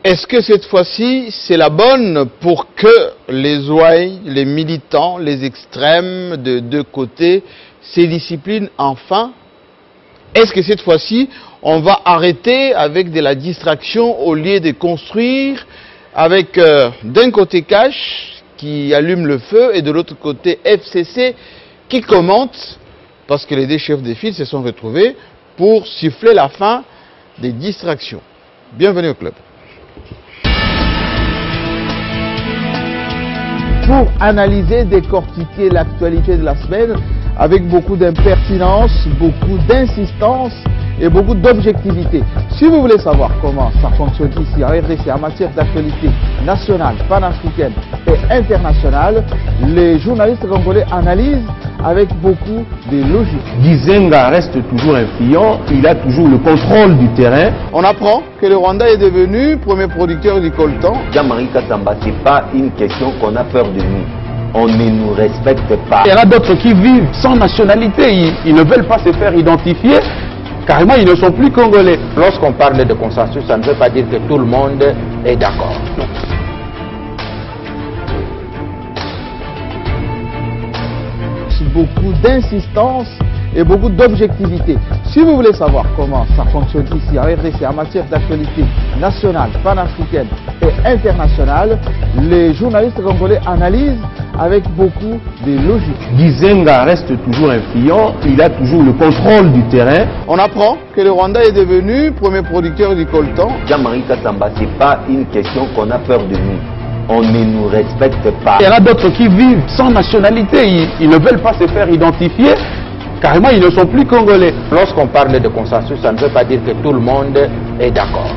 Est-ce que cette fois-ci, c'est la bonne pour que les ouailles, les militants, les extrêmes de deux côtés se disciplinent enfin? Est-ce que cette fois-ci, on va arrêter avec de la distraction au lieu de construire avec d'un côté Cash qui allume le feu et de l'autre côté FCC qui commente parce que les deux chefs de file se sont retrouvés pour siffler la fin des distractions. Bienvenue au club. Pour analyser, décortiquer l'actualité de la semaine avec beaucoup d'impertinence, beaucoup d'insistance et beaucoup d'objectivité. Si vous voulez savoir comment ça fonctionne ici en RDC en matière d'actualité nationale, panafricaine et internationale, les journalistes congolais analysent avec beaucoup de logique. Gizenga reste toujours influent, il a toujours le contrôle du terrain. On apprend que le Rwanda est devenu premier producteur du coltan. Jean-Marie Kassamba, ce n'est pas une question qu'on a peur de nous. On ne nous respecte pas. Il y en a d'autres qui vivent sans nationalité, ils ne veulent pas se faire identifier. Carrément, ils ne sont plus congolais. Lorsqu'on parle de consensus, ça ne veut pas dire que tout le monde est d'accord. Beaucoup d'insistance et beaucoup d'objectivité. Si vous voulez savoir comment ça fonctionne ici en RDC en matière d'actualité nationale, panafricaine et internationale, les journalistes congolais analysent avec beaucoup de logique. Gizenga reste toujours influent, il a toujours le contrôle du terrain. On apprend que le Rwanda est devenu premier producteur du coltan. Jean-Marie Kassamba, ce n'est pas une question qu'on a peur de nous. On ne nous respecte pas. Il y en a d'autres qui vivent sans nationalité, ils ne veulent pas se faire identifier. Carrément, ils ne sont plus congolais. Lorsqu'on parle de consensus, ça ne veut pas dire que tout le monde est d'accord.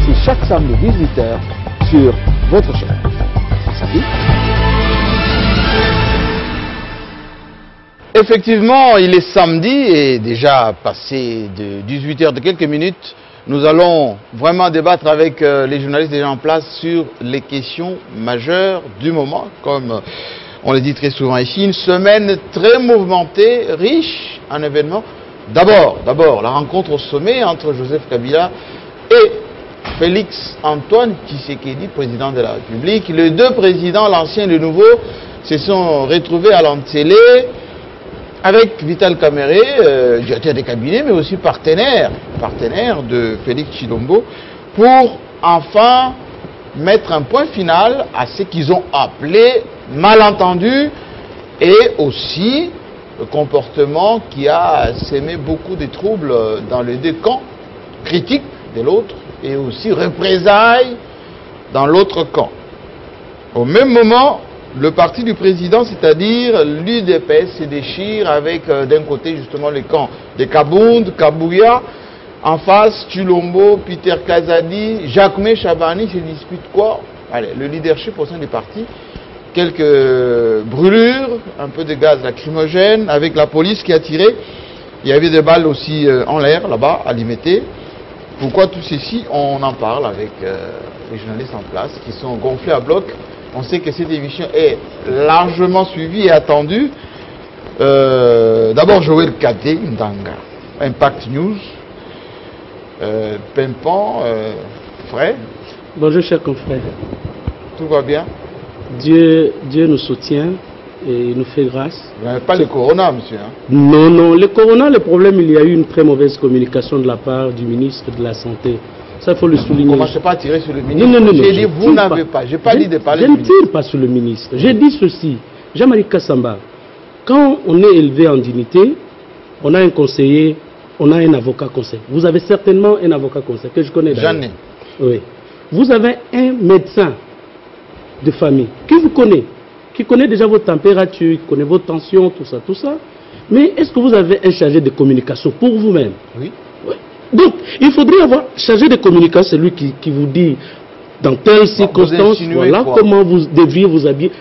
C'est chaque samedi 18h sur votre chaîne. Ça s'affiche. Effectivement, il est samedi et déjà passé de 18h de quelques minutes, nous allons vraiment débattre avec les journalistes déjà en place sur les questions majeures du moment, comme on le dit très souvent ici, une semaine très mouvementée, riche en événements. D'abord, la rencontre au sommet entre Joseph Kabila et Félix Antoine Tshisekedi, président de la République. Les deux présidents, l'ancien et le nouveau, se sont retrouvés à l'Antsélé avec Vital Kamerhe, directeur des cabinets, mais aussi partenaire de Félix Tshilombo, pour enfin mettre un point final à ce qu'ils ont appelé malentendu et aussi le comportement qui a sémé beaucoup de troubles dans les deux camps, critique de l'autre et aussi représailles dans l'autre camp. Au même moment, le parti du président, c'est-à-dire l'UDPS, se déchire avec d'un côté justement le camp de Kabound, Kabouya, en face Tshilombo, Peter Kazadi, Jacquemin Chabani se disputent quoi? Allez, le leadership au sein du parti, quelques brûlures, un peu de gaz lacrymogène, avec la police qui a tiré. Il y avait des balles aussi en l'air là-bas à Limete. Pourquoi tout ceci? On en parle avec les journalistes en place qui sont gonflés à bloc. On sait que cette émission est largement suivie et attendue. D'abord, Joël Kadé, Ndanga, Impact News, Pimpon, Frère. Bonjour, chers confrères. Tout va bien? Dieu nous soutient et il nous fait grâce. Vous n'avez pas le corona, monsieur, hein? Non. Le corona, le problème, il y a eu une très mauvaise communication de la part du ministre de la Santé. Ça, il faut le souligner. Ne commencez pas à tirer sur le ministre. Non. J'ai dit, vous n'avez pas. Je n'ai pas dit de parler du ministre. Je ne tire pas sur le ministre. J'ai dit ceci. Jean-Marie Kassamba, quand on est élevé en dignité, on a un conseiller, on a un avocat conseil. Vous avez certainement un avocat conseil que je connais d'ailleurs. J'en ai. Oui. Vous avez un médecin de famille qui connaît déjà vos températures, qui connaît vos tensions, tout ça. Mais est-ce que vous avez un chargé de communication pour vous-même? Oui. Donc, il faudrait avoir chargé de communication, celui qui vous dit dans telles circonstances, voilà comment vous deviez vous habiller.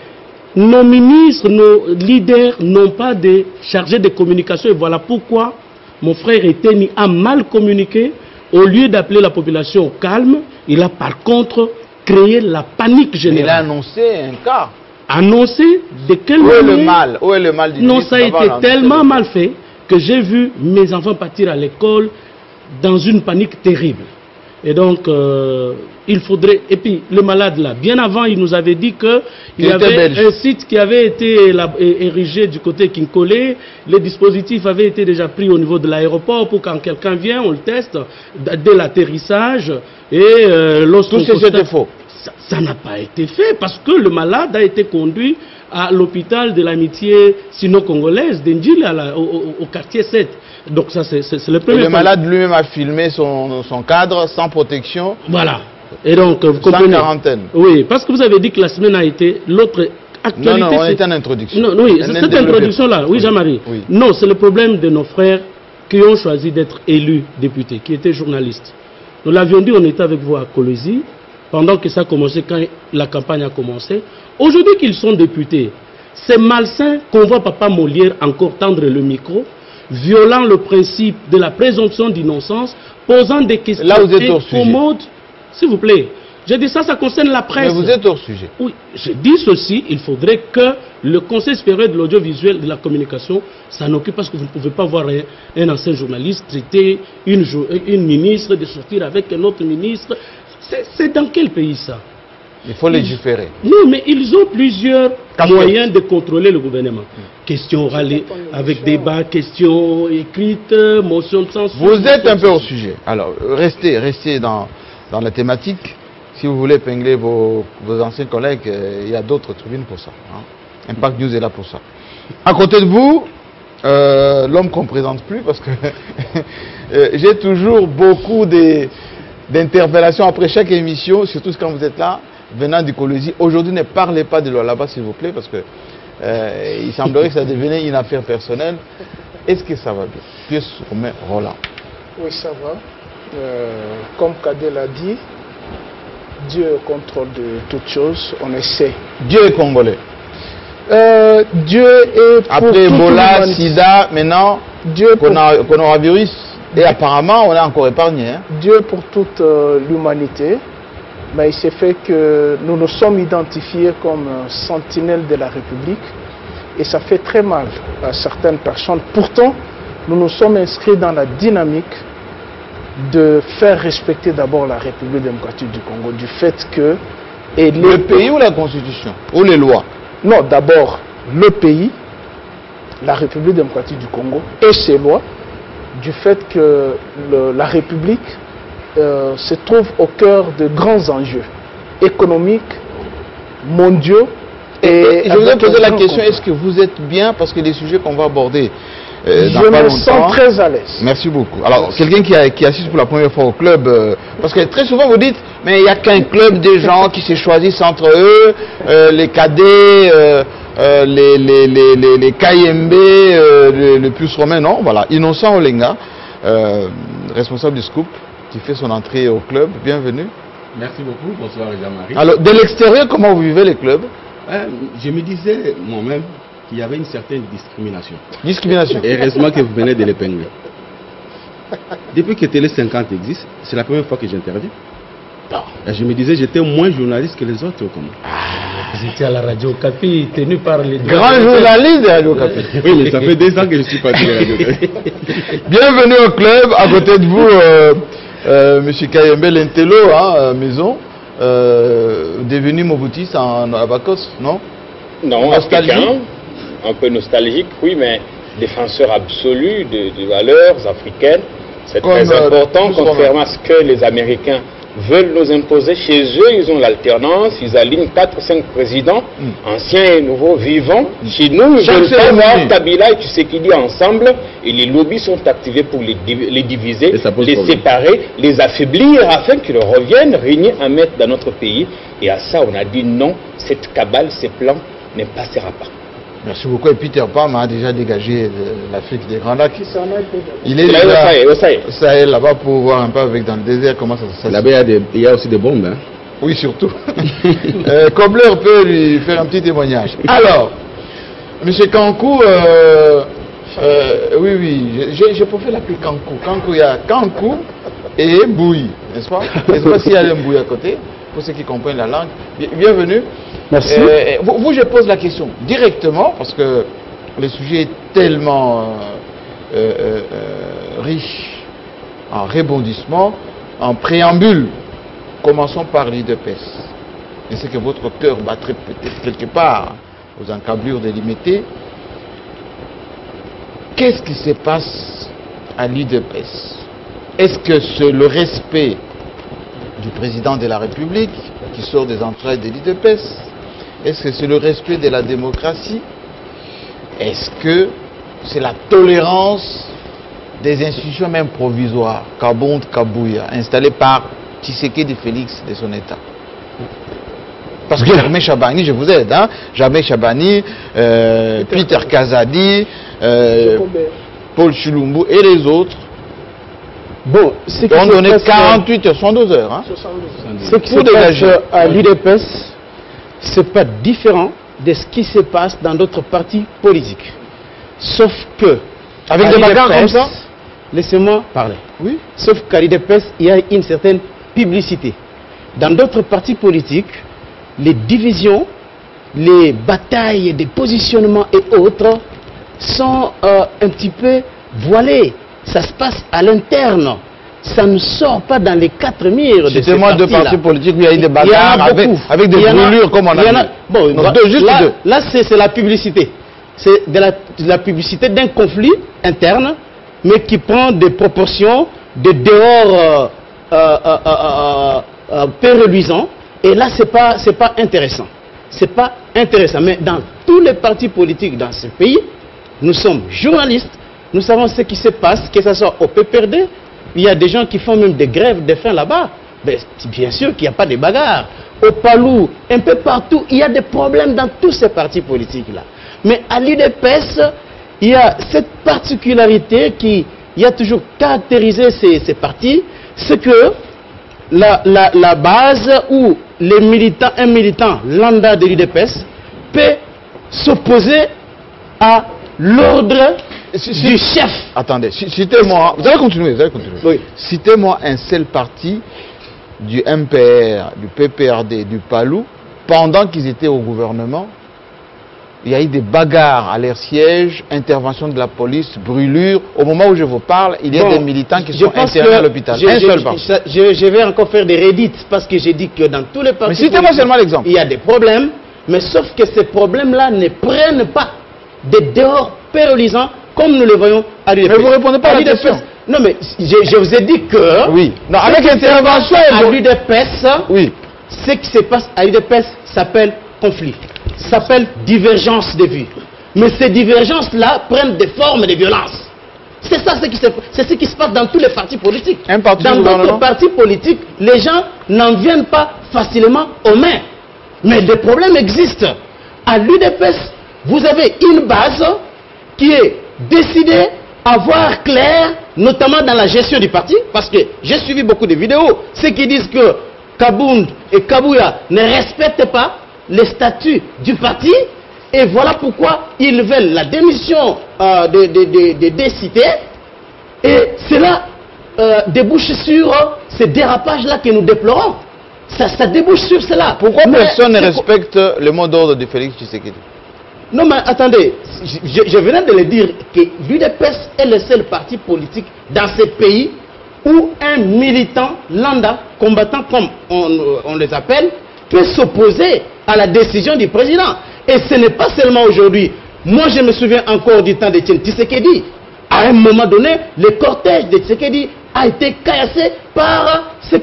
Nos ministres, nos leaders n'ont pas de chargé de communication et voilà pourquoi mon frère Eteni a mal communiqué. Au lieu d'appeler la population au calme, il a par contre créé la panique générale. Il a annoncé un cas. annoncer de quelle manière... Où est le mal du Non, ministre ça a été tellement mal fait que j'ai vu mes enfants partir à l'école dans une panique terrible. Et donc, il faudrait... Et puis, le malade là, bien avant, il nous avait dit qu'il y avait un site qui avait été érigé du côté Kinkole. Les dispositifs avaient été déjà pris au niveau de l'aéroport pour quand quelqu'un vient, on le teste dès l'atterrissage. Et lorsqu'on tout c'était faux. Ça n'a pas été fait parce que le malade a été conduit à l'hôpital de l'amitié sino-congolaise d'Indjil au quartier 7. Donc ça c'est le premier. Et le malade lui-même a filmé son cadre sans protection. Voilà. Et donc vous comprenez. Sans quarantaine. Oui, parce que vous avez dit que la semaine a été l'autre actualité. Non, on était en introduction. Non, oui, cette introduction-là, oui, Jean-Marie. Oui. Non, c'est le problème de nos frères qui ont choisi d'être élus députés, qui étaient journalistes. Nous l'avions dit, on était avec vous à Colosie, pendant que ça a commencé, quand la campagne a commencé. Aujourd'hui qu'ils sont députés, c'est malsain qu'on voit Papa Molière encore tendre le micro, violant le principe de la présomption d'innocence, posant des questions incommodes. S'il vous plaît, j'ai dit ça concerne la presse. Mais vous êtes hors sujet. Oui, je dis ceci, il faudrait que le Conseil supérieur de l'audiovisuel de la communication s'en occupe, parce que vous ne pouvez pas voir un ancien journaliste traiter une ministre de sortir avec un autre ministre. C'est dans quel pays ça? Il faut légiférer. Non, mais ils ont plusieurs moyens de contrôler le gouvernement. Questions orales avec débat, questions écrites, motion de censure. Vous êtes un peu au sujet. Alors, restez dans la thématique. Si vous voulez épingler vos anciens collègues, il y a d'autres tribunes pour ça. Hein. Impact News est là pour ça. À côté de vous, l'homme qu'on ne présente plus, parce que j'ai toujours beaucoup d'interpellations après chaque émission, surtout quand vous êtes là, venant du Colosie. Aujourd'hui, ne parlez pas de là-bas, s'il vous plaît, parce que il semblerait que ça devenait une affaire personnelle. Est-ce que ça va bien? Pius Roland. Oui, ça va. Comme Kadé l'a dit, Dieu est au contrôle de toutes choses, on essaie. Dieu est congolais. Dieu est pour après Ebola, Sida, maintenant, coronavirus, et apparemment on est encore épargné. Hein? Dieu pour toute l'humanité, mais il s'est fait que nous nous sommes identifiés comme sentinelles de la République, et ça fait très mal à certaines personnes. Pourtant, nous nous sommes inscrits dans la dynamique de faire respecter d'abord la République démocratique du Congo, du fait que... Le pays ou la Constitution? Ou les lois? Non, d'abord le pays, la République démocratique du Congo et ses lois, du fait que la République se trouve au cœur de grands enjeux économiques, mondiaux. Et je vous ai posé la question, est-ce que vous êtes bien, parce que les sujets qu'on va aborder je me sens très à l'aise. Merci beaucoup. Alors, quelqu'un qui assiste pour la première fois au club, parce que très souvent vous dites, mais il n'y a qu'un club de gens qui se choisissent entre eux, les cadets, les KMB, le plus romain, non, voilà. Innocent Olenga, responsable du Scoop, qui fait son entrée au club. Bienvenue. Merci beaucoup. Bonsoir, Jean-Marie. Alors, de l'extérieur, comment vous vivez les clubs? Je me disais moi-même qu'il y avait une certaine discrimination. Discrimination. Et heureusement que vous venez de l'épingler. Depuis que Télé 50 existe, c'est la première fois que j'interviens. Et je me disais, j'étais moins journaliste que les autres. Vous étiez à la radio Okapi, tenu par les... Grand journaliste de Radio Okapi. Oui, mais ça fait 2 ans que je suis parti de Radio Okapi. Bienvenue au club. À côté de vous, Monsieur Kayembe Lentello, hein, maison, devenu Mobutis en Abakos, non? Non, africain, un peu nostalgique, oui, mais défenseur absolu de valeurs africaines. C'est très important, contrairement à ce que les Américains veulent nous imposer. Chez eux, ils ont l'alternance, ils alignent 4 ou 5 présidents, anciens et nouveaux, vivants. Chez nous, ils veulent pas voir Kabila et Tshisekedi ensemble, et les lobbies sont activés pour les diviser, les séparer, les affaiblir, afin qu'ils reviennent régner en maître dans notre pays. Et à ça, on a dit non, cette cabale, ces plans ne passera pas. Merci beaucoup. Et Peter Pam a déjà dégagé l'Afrique des Grands Lacs. Il est ça est là-bas pour voir un peu avec dans le désert comment ça se passe. Là-bas, il y a aussi des bombes. Hein? Oui, surtout. Kobler peut lui faire un petit témoignage. Alors, M. Kankou, oui, je préfère l'appeler Kankou. Kankou, il y a Kankou et Bouy, n'est-ce pas? N'est-ce pas s'il y a un Bouy à côté? pour ceux qui comprennent la langue. Bienvenue. Merci. Vous, je pose la question directement, parce que le sujet est tellement riche en rebondissements, en préambule. Commençons par l'UDPS. Je sais que votre cœur battrait peut-être quelque part aux encablures délimitées. Qu'est-ce qui se passe à l'UDPS? Est-ce que c'est le respect du président de la République qui sort des entrailles de l'UDPS? Est-ce que c'est le respect de la démocratie? Est-ce que c'est la tolérance des institutions même provisoires, Kabond, Kabouya, installées par Tshisekedi Félix de son État? Parce que Germain Chabani, je vous aide, hein? Germain Chabani, Peter Kazadi, Paul Chilumbu et les autres bon, ont donné 48 heures, 102 heures. Hein? Ce qui se passe à l'UDPS, ce n'est pas différent de ce qui se passe dans d'autres partis politiques. Sauf que, avec des bagarres comme ça, laissez-moi parler. Oui. Sauf qu'à l'UDPS, il y a une certaine publicité. Dans d'autres partis politiques, les divisions, les batailles, des positionnements et autres sont un petit peu voilées. Ça se passe à l'interne. Ça ne sort pas dans les quatre murs de ces partis. Citez-moi deux partis politiques où il y a eu des bagarres avec des brûlures comme on a vu. Bon, là c'est la publicité. C'est de la publicité d'un conflit interne, mais qui prend des proportions de dehors peu reluisants. Et là, c'est pas intéressant. C'est pas intéressant. Mais dans tous les partis politiques dans ce pays, nous sommes journalistes, nous savons ce qui se passe, que ce soit au PPRD, il y a des gens qui font même des grèves de faim là-bas. Bien sûr qu'il n'y a pas de bagarres. Au Palou, un peu partout, il y a des problèmes dans tous ces partis politiques-là. Mais à l'UDPS, il y a cette particularité qui a toujours caractérisé ces partis, c'est que la base où les militants, un militant lambda de l'UDPS peut s'opposer à l'ordre du chef. Attendez, citez-moi, vous allez continuer, Oui. Citez-moi un seul parti du MPR, du PPRD, du PALU, pendant qu'ils étaient au gouvernement, il y a eu des bagarres à leur siège, intervention de la police, brûlures. Au moment où je vous parle, il y a des militants qui sont internés à l'hôpital. Un seul parti. Je vais encore faire des rédits parce que j'ai dit que dans tous les partis... Mais citez-moi seulement l'exemple. Il y a des problèmes, mais sauf que ces problèmes-là ne prennent pas des dehors pérennisants comme nous le voyons à l'UDPS. Mais vous ne répondez pas à la question. Non, mais je vous ai dit que... Oui. Non, avec intervention... À l'UDPS, oui. Ce qui se passe à l'UDPS s'appelle conflit. S'appelle divergence de vues. Mais ces divergences-là prennent des formes de violence. C'est ça ce qui se passe dans tous les partis politiques. Dans d'autres partis politiques, les gens n'en viennent pas facilement aux mains. Mais des problèmes existent. À l'UDPS, vous avez une base qui est décidée à voir clair, notamment dans la gestion du parti, parce que j'ai suivi beaucoup de vidéos, ceux qui disent que Kabound et Kabouya ne respectent pas les statuts du parti, et voilà pourquoi ils veulent la démission des cités, et cela débouche sur ces dérapages-là que nous déplorons. Ça débouche sur cela. Pourquoi personne ne respecte le mot d'ordre de Félix Tshisekedi? Non, mais attendez, je venais de le dire que l'UDPS est le seul parti politique dans ce pays où un militant lambda, combattant comme on les appelle, peut s'opposer à la décision du président. Et ce n'est pas seulement aujourd'hui. Moi, je me souviens encore du temps de Tshisekedi. À un moment donné, le cortège de Tshisekedi a été caillassé par ce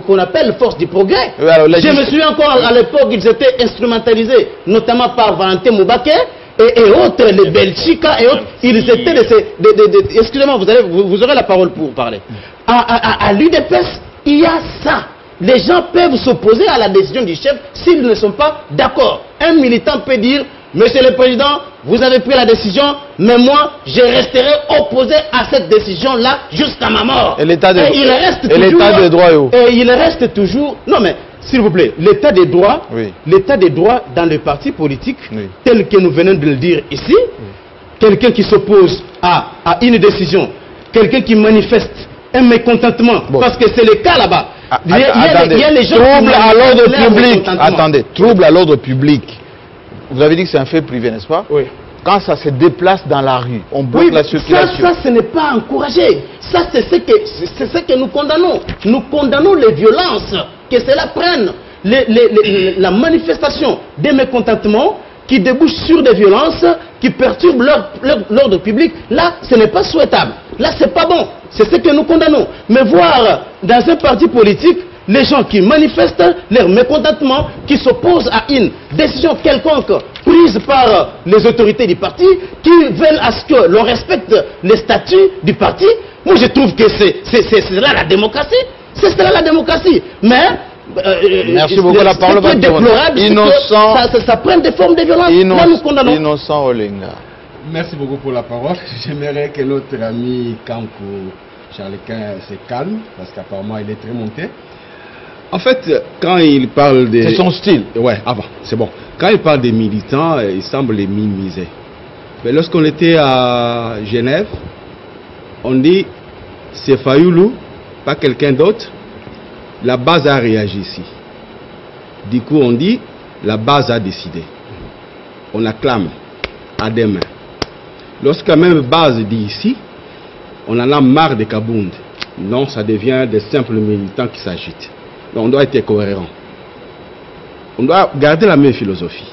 qu'on appelle force du progrès. Oui, alors, je me souviens encore à l'époque, ils étaient instrumentalisés, notamment par Valentin Moubake et autres, les Belchika et autres. Ils étaient excusez-moi, vous aurez la parole pour parler. À l'UDPS, il y a ça. Les gens peuvent s'opposer à la décision du chef s'ils ne sont pas d'accord. Un militant peut dire, Monsieur le Président, vous avez pris la décision, mais moi, je resterai opposé à cette décision-là jusqu'à ma mort. Et l'état de droit est où? Et il reste toujours... Non mais, s'il vous plaît, l'état des droits, oui. L'état des droits dans les partis politiques, oui. Tel que nous venons de le dire ici, oui. Quelqu'un qui s'oppose à une décision, quelqu'un qui manifeste un mécontentement. Bon. Parce que c'est le cas là-bas. Il y a les gens trouble à l'ordre public. Attendez, trouble à l'ordre public. Vous avez dit que c'est un fait privé, n'est-ce pas? Oui. Quand ça se déplace dans la rue, on bloque la circulation. Ça, ce n'est pas encouragé. Ça, c'est ce que nous condamnons. Nous condamnons les violences, que cela prenne la manifestation des mécontentements qui débouchent sur des violences, qui perturbent l'ordre public. Là, ce n'est pas souhaitable. Là, c'est pas bon. C'est ce que nous condamnons. Mais voir dans un parti politique les gens qui manifestent leur mécontentement, qui s'opposent à une décision quelconque prise par les autorités du parti, qui veulent à ce que l'on respecte les statuts du parti. Moi, je trouve que c'est là la démocratie. C'est là la démocratie. Mais merci beaucoup. La parole va déplorable, innocent, ça prend des formes de violence. Là, nous condamnons. Innocent Olenga. Merci beaucoup pour la parole. J'aimerais que notre ami Kankou Charlequin se calme, parce qu'apparemment il est très monté. En fait, quand il parle des... C'est son style. Ouais, avant, c'est bon. Quand il parle des militants, il semble les minimiser. Mais lorsqu'on était à Genève, on dit c'est Fayoulou, pas quelqu'un d'autre. La base a réagi ici. Du coup, on dit la base a décidé. On acclame à des mains. Lorsque la même base dit ici, on en a marre de Kabound. Non, ça devient des simples militants qui s'agitent. Donc on doit être cohérent. On doit garder la même philosophie.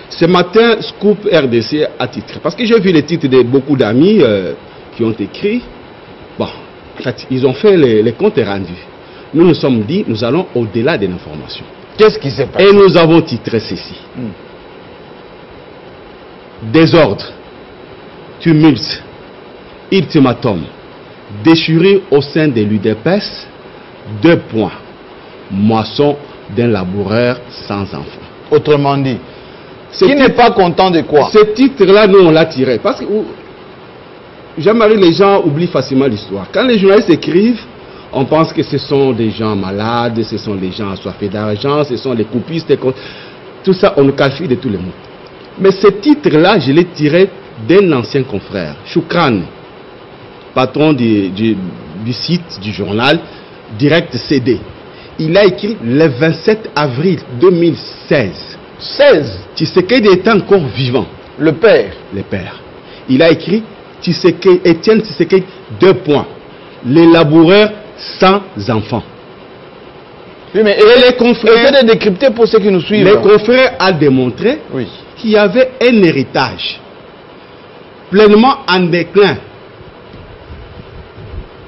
Ce matin, Scoop RDC a titré. Parce que j'ai vu les titres de beaucoup d'amis qui ont écrit. Bon, en fait, ils ont fait les comptes rendus. Nous nous sommes dit, nous allons au-delà de l'information. Qu'est-ce qui s'est passé? Et nous avons titré ceci. Désordre, tumulte, ultimatum, déchirure au sein de l'UDPS, 2 points. Moisson d'un laboureur sans enfant. Autrement dit, qui n'est pas content de quoi? Ce titre-là, nous, on l'a tiré. Parce que, Jean-Marie, les gens oublient facilement l'histoire. Quand les journalistes écrivent, on pense que ce sont des gens malades, ce sont des gens assoiffés d'argent, ce sont les coupistes. Tout ça, on nous qualifie de tous les mots. Mais ce titre-là, je l'ai tiré d'un ancien confrère, Choukran, patron du site, du journal, Direct CD. Il a écrit le 27 avril 2016. 16. Tshisekedi était encore vivant. Le père. Le père. Il a écrit Étienne Tshisekedi, 2 points. Les laboureurs sans enfants. Oui, mais les confrères. Essayez de décrypter pour ceux qui nous suivent. Les confrères a démontré qu'il y avait un héritage pleinement en déclin.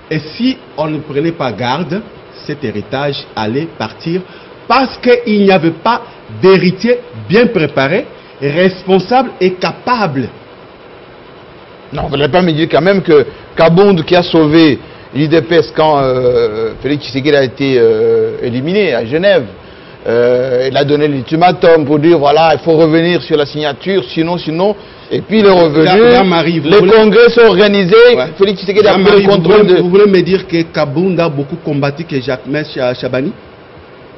Et si on ne prenait pas garde, cet héritage allait partir parce qu'il n'y avait pas d'héritier bien préparé, responsable et capable. Non, vous n'allez pas me dire quand même que Kabound, qui a sauvé l'IDPS quand Félix Tshisekedi a été éliminé à Genève, il a donné l'ultimatum pour dire voilà, il faut revenir sur la signature, sinon, et puis il est revenu, les congrès sont organisés, Félix Tshisekedi a pris le contrôle de... Vous voulez me dire que Kabound a beaucoup combattu que Jacques-Mès Chabani?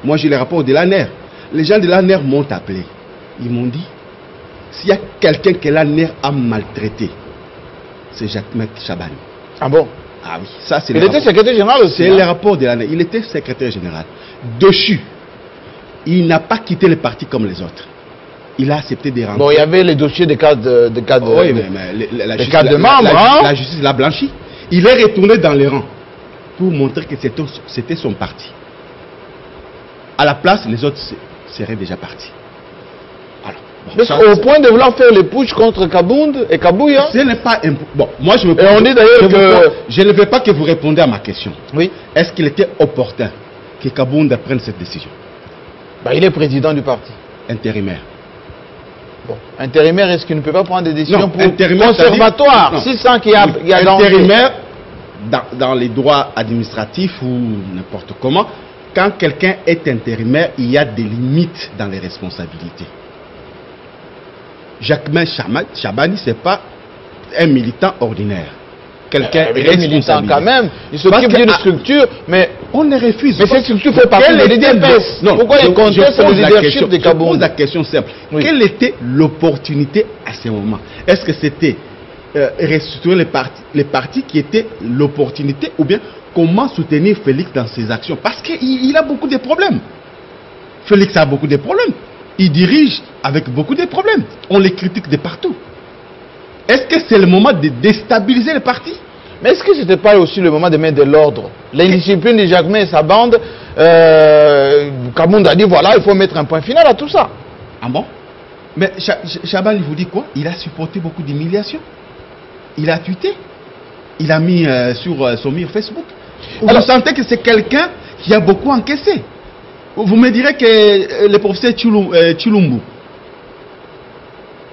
Moi j'ai les rapports de l'ANER. Les gens de l'ANER m'ont appelé. Ils m'ont dit, s'il y a quelqu'un que l'ANER a maltraité, c'est Jacques-Mès Chabani. Ah bon? Ah oui, ça c'est... Il était secrétaire général aussi. C'est le rapport de l'ANER. Il était secrétaire général. Dessus, il n'a pas quitté le parti comme les autres. Il a accepté des rentrer. Bon, il y avait les dossiers de cas de membres. La justice l'a blanchi. Il est retourné dans les rangs pour montrer que c'était son parti. À la place, les autres seraient déjà partis. Alors, au point de vouloir faire les putsch contre Kabound et Kabouya. Ce n'est pas... Bon, moi je me... Et on dit d'ailleurs que... Je ne veux pas que vous répondiez à ma question. Oui. Est-ce qu'il était opportun que Kabound prenne cette décision? Il est président du parti. Intérimaire. Bon. Intérimaire, est-ce qu'il ne peut pas prendre des décisions conservatoires? 600 qu'il y a dans... Intérimaire, dans les droits administratifs ou n'importe comment, quand quelqu'un est intérimaire, il y a des limites dans les responsabilités. Jacques-Mès Chabani, ce n'est pas un militant ordinaire. Quelqu'un est militant quand même. Il s'occupe d'une structure, mais on les refuse. Mais cette structure fait partie de l'IDPS. Pourquoi il conteste le leadership de Kabound? Je pose la question simple. Quelle était l'opportunité à ce moment? Est-ce que c'était restructurer les partis qui étaient l'opportunité, ou bien comment soutenir Félix dans ses actions. Parce qu'il a beaucoup de problèmes. Félix a beaucoup de problèmes. Il dirige avec beaucoup de problèmes. On les critique de partout. Est-ce que c'est le moment de déstabiliser le parti? Mais est-ce que ce n'était pas aussi le moment de mettre de l'ordre? L'indiscipline de Jacquemain et sa bande, Kabound a dit voilà, il faut mettre un point final à tout ça. Ah bon? Mais Chaban, il vous dit quoi? Il a supporté beaucoup d'humiliations. Il a tweeté. Il a mis sur son mur Facebook. Alors, vous sentez que c'est quelqu'un qui a beaucoup encaissé. Vous me direz que le professeur Chilumbu,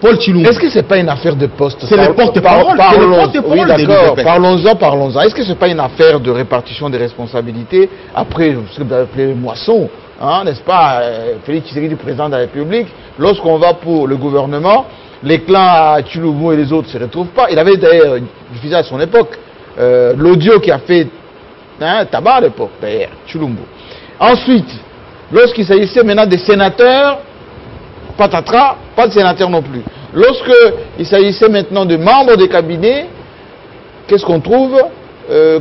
Paul Chilumbu. Est-ce que ce n'est pas une affaire de poste? C'est le porte-parole. Oui, d'accord. Parlons-en. Est-ce que ce n'est pas une affaire de répartition des responsabilités après ce que vous avez appelé moisson, hein, n'est-ce pas? Félix Tshisekedi, président de la République, lorsqu'on va pour le gouvernement, les clans à Chilumbu et les autres ne se retrouvent pas. Il avait d'ailleurs diffusé à son époque l'audio qui a fait tabac à l'époque, d'ailleurs, Chilumbu. Ensuite, lorsqu'il s'agissait maintenant des sénateurs, patatras, pas de sénateurs non plus. Lorsqu'il s'agissait maintenant de membres des cabinets, qu'est-ce qu'on trouve?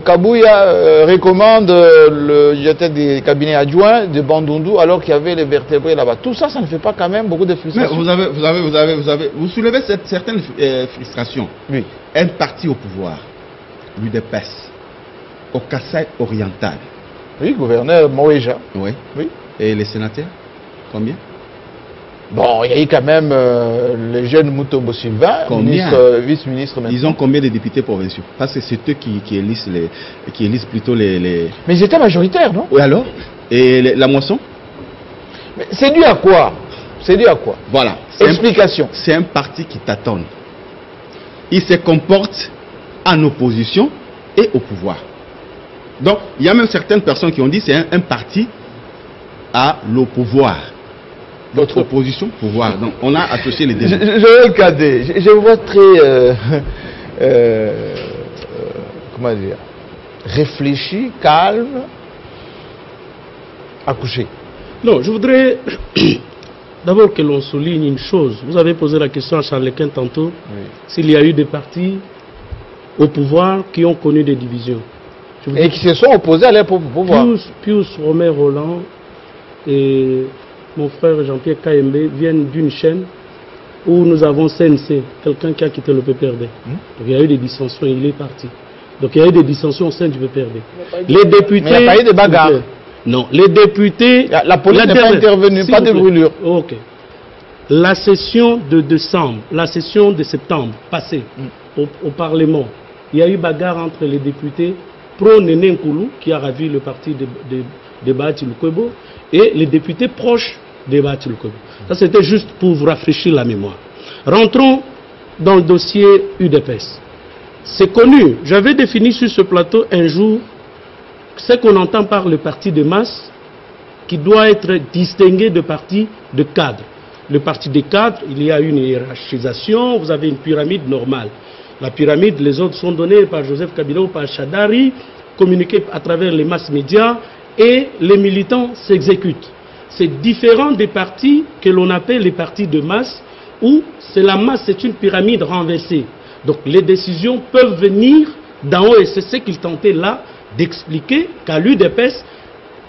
Kabouya recommande le directeur des cabinets adjoints de Bandundu alors qu'il y avait les vertébrés là-bas. Tout ça, ça ne fait pas quand même beaucoup de frustration. Mais vous soulevez certaines frustrations. Oui. Un parti au pouvoir, l'UDPS, au Kasaï oriental. Oui, gouverneur Moïja. Oui. Oui. Et les sénateurs, combien? Bon, il y a eu quand même le jeune Mutombo Sylvain, vice-ministre maintenant. Ils ont combien de députés provinciaux? Parce que c'est eux qui élisent plutôt les... Mais ils étaient majoritaires, non? Oui, alors? Et la moisson? Mais c'est dû à quoi? C'est dû à quoi? Voilà. Explication. C'est un parti qui tâtonne. Il se comporte en opposition et au pouvoir. Donc, il y a même certaines personnes qui ont dit que c'est un parti à le pouvoir. Votre opposition, pouvoir. Donc, on a associé les deux. Joël Cadet, je vois très... comment dire? Réfléchi, calme, accouché. Non, je voudrais d'abord que l'on souligne une chose. Vous avez posé la question à Charles Lequin tantôt, oui, s'il y a eu des partis au pouvoir qui ont connu des divisions. Et qui se sont opposés à leur pouvoir. Pius Romer Roland et mon frère Jean-Pierre Kayembe viennent d'une chaîne où nous avons CNC, quelqu'un qui a quitté le PPRD. Donc il y a eu des dissensions, il est parti. Donc il y a eu des dissensions au sein du PPRD. Les députés... Mais il n'y a pas eu de bagarre. Non, les députés... La police n'est pas intervenue, pas de brûlure. Ok. La session de décembre, la session de septembre passée au Parlement, il y a eu bagarre entre les députés pro-Néné Nkoulou, qui a ravi le parti de Bahati Lukwebo, et les députés proches de Bahati Lukwebo. Ça, c'était juste pour vous rafraîchir la mémoire. Rentrons dans le dossier UDPS. C'est connu. J'avais défini sur ce plateau un jour ce qu'on entend par le parti de masse qui doit être distingué de parti de cadre. Le parti des cadres, il y a une hiérarchisation, vous avez une pyramide normale. La pyramide, les ordres sont donnés par Joseph Kabila ou par Chadari, communiqués à travers les masses médias, et les militants s'exécutent. C'est différent des partis que l'on appelle les partis de masse, où c'est la masse, c'est une pyramide renversée. Donc les décisions peuvent venir d'en haut, et c'est ce qu'il tentait là d'expliquer qu'à l'UDPS,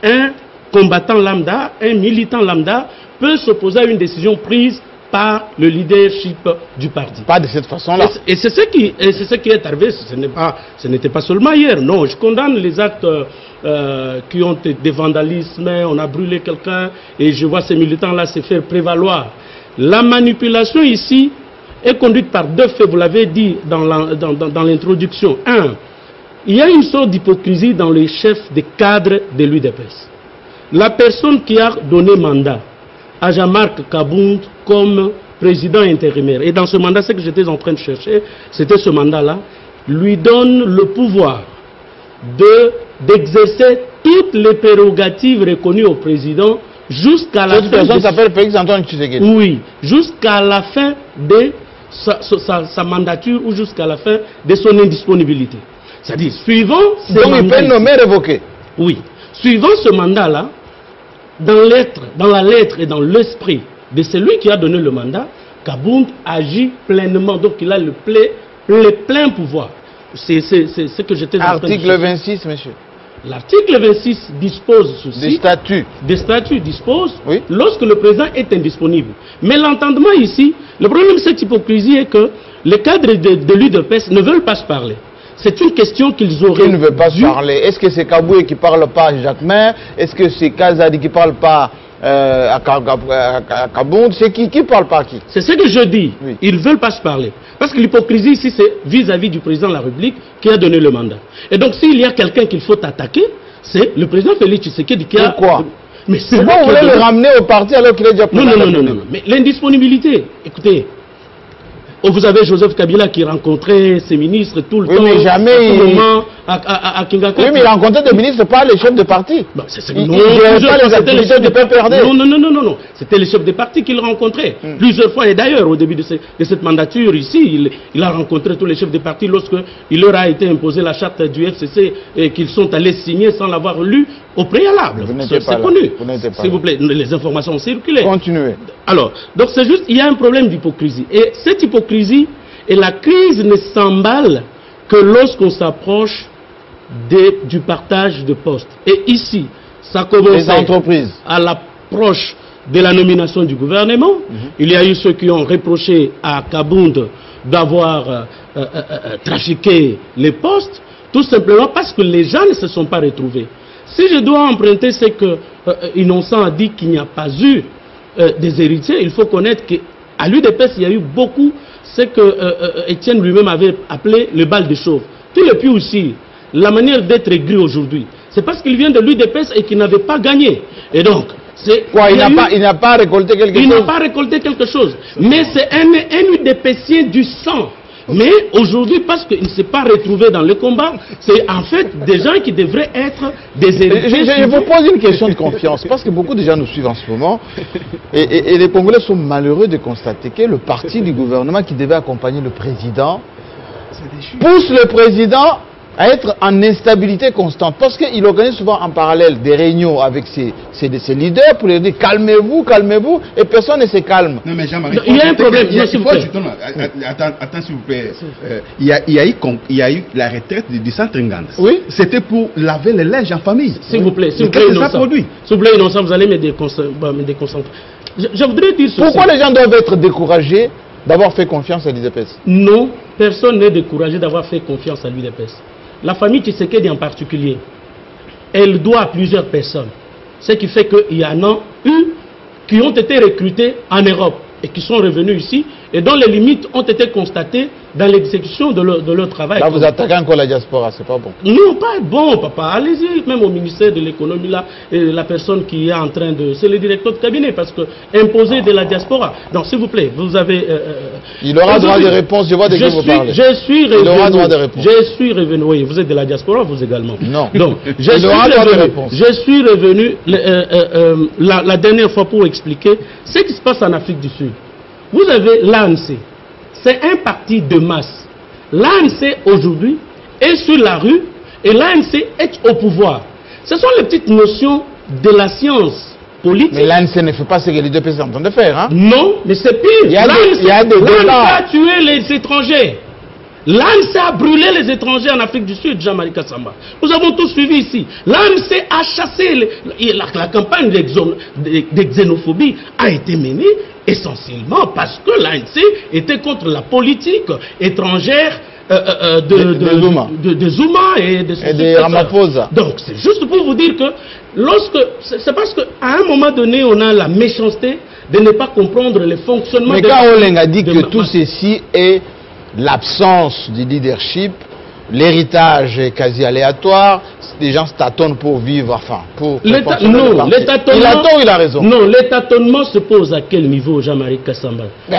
un combattant lambda, un militant lambda, peut s'opposer à une décision prise par le leadership du parti. Pas de cette façon-là. Et c'est ce qui est arrivé, ce n'était pas seulement hier, non. Je condamne les actes qui ont été des vandalismes, on a brûlé quelqu'un, et je vois ces militants-là se faire prévaloir. La manipulation ici est conduite par deux faits, vous l'avez dit dans l'introduction. Un, il y a une sorte d'hypocrisie dans les chefs des cadres de l'UDPS. La personne qui a donné mandat à Jean-Marc Kabound comme président intérimaire, et dans ce mandat, ce que j'étais en train de chercher, c'était ce mandat-là, lui donne le pouvoir d'exercer toutes les prérogatives reconnues au président jusqu'à la fin. Cette personne s'appelle Félix Antoine Tshisekedi. Oui, jusqu'à la fin de sa mandature ou jusqu'à la fin de son indisponibilité. C'est-à-dire, suivant ce mandat. Donc il peut nommer révoquer. Oui. Suivant ce mandat-là, dans la lettre et dans l'esprit de celui qui a donné le mandat, Kabound agit pleinement. Donc il a le plein pouvoir. C'est ce que j'étais en train de dire. Article 26, monsieur. L'article 26 dispose ceci. Des statuts disposent oui. Lorsque le président est indisponible. Mais l'entendement ici, le problème de cette hypocrisie est que les cadres de l'UDPS ne veulent pas se parler. C'est une question qu'ils auraient. Qui ne veut pas se parler? Est-ce que c'est Kaboué qui ne parle pas à Jacquemain? Est-ce que c'est Kazadi qui ne parle pas à Kabound? C'est qui ne parle pas à qui? C'est ce que je dis. Oui. Ils ne veulent pas se parler. Parce que l'hypocrisie ici, c'est vis-à-vis du président de la République qui a donné le mandat. Et donc, s'il y a quelqu'un qu'il faut attaquer, c'est le président Félix Tshisekedi qui a... Pourquoi? Mais c'est pourquoi vous voulez le ramener au parti alors qu'il est déjà... Non. Mais l'indisponibilité, écoutez... Vous avez Joseph Kabila qui rencontrait ses ministres tout le temps, mais jamais à tout moment, à Kingaka. Oui, mais il rencontrait des ministres, pas les chefs de parti. Non, c'était les chefs de PPRD. Non. C'était les chefs de parti qu'il rencontrait plusieurs fois. Et d'ailleurs, au début de cette mandature ici, il a rencontré tous les chefs de parti lorsqu'il leur a été imposé la charte du FCC et qu'ils sont allés signer sans l'avoir lu au préalable. C'est connu. S'il vous plaît, les informations ont circulé. Continuez. Alors, donc c'est juste, il y a un problème d'hypocrisie. Et cette hypocrisie et la crise ne s'emballe que lorsqu'on s'approche du partage de postes. Et ici, ça commence à l'approche de la nomination du gouvernement. Il y a eu ceux qui ont reproché à Kabound d'avoir trafiqué les postes, tout simplement parce que les gens ne se sont pas retrouvés. Si je dois emprunter ce que Innocent a dit qu'il n'y a pas eu des héritiers, il faut connaître qu'à l'UDPS, il y a eu beaucoup ce que Étienne lui-même avait appelé le bal de chauve. Tout le plus aussi, la manière d'être aigri aujourd'hui, c'est parce qu'il vient de l'UDPS et qu'il n'avait pas gagné. Et donc, c'est... Quoi, il n'a pas récolté quelque chose? Il n'a pas récolté quelque chose. Mais c'est un UDPSien du sang. Mais aujourd'hui, parce qu'il ne s'est pas retrouvé dans le combat, c'est en fait des gens qui devraient être des héritiers. Je vous pose une question de confiance, parce que beaucoup de gens nous suivent en ce moment, et les Congolais sont malheureux de constater que le parti du gouvernement qui devait accompagner le président pousse le président à être en instabilité constante, parce qu'il organise souvent en parallèle des réunions avec ses leaders pour leur dire calmez-vous, calmez-vous, et personne ne se calme. Non mais Jean-Marie, il y a un problème. Attends s'il vous plaît. Il y a eu la retraite du centre Nganda. Oui. C'était pour laver les linges en famille. S'il vous plaît, s'il vous plaît, Innocent, vous allez me déconcentrer. Je voudrais dire ceci. Pourquoi les gens doivent être découragés d'avoir fait confiance à l'UDPS? Non, personne n'est découragé d'avoir fait confiance à l'UDPS. La famille Tshisekedi en particulier, elle doit à plusieurs personnes. Ce qui fait qu'il y en a eu qui ont été recrutés en Europe et qui sont revenus ici et dont les limites ont été constatées dans l'exécution de leur travail. Là, vous attaquez encore la diaspora, c'est pas bon. Non, pas bon, papa. Allez-y, même au ministère de l'économie, là, la personne qui est en train de... C'est le directeur de cabinet, parce que imposer de la diaspora. Donc, s'il vous plaît, vous avez... il aura droit de réponse, je vois de qui vous parlez. Je suis revenu. Il aura droit de réponse. Je suis revenu, oui, vous êtes de la diaspora, vous également. Non. Donc, il aura droit de réponse. Je suis revenu la dernière fois pour expliquer ce qui se passe en Afrique du Sud. Vous avez l'ANC. C'est un parti de masse. L'ANC aujourd'hui est sur la rue et l'ANC est au pouvoir. Ce sont les petites notions de la science politique. Mais l'ANC ne fait pas ce que les deux pays sont en train de faire. Hein? Non, mais c'est pire. L'ANC a tué les étrangers. L'ANC a brûlé les étrangers en Afrique du Sud, Jean-Marie Kassamba. Nous avons tous suivi ici. L'ANC a chassé, la campagne de xénophobie a été menée essentiellement parce que l'ANC était contre la politique étrangère de Zuma et de Ramaphosa. Donc c'est juste pour vous dire que c'est parce qu'à un moment donné on a la méchanceté de ne pas comprendre le fonctionnement. Mais quand Oleng a dit que tout ceci est l'absence du leadership, l'héritage est quasi aléatoire, les gens tâtonnent pour vivre, enfin, pour... Non, il a tort, il a raison. Non, le tâtonnement se pose à quel niveau, Jean-Marie Kassamba? De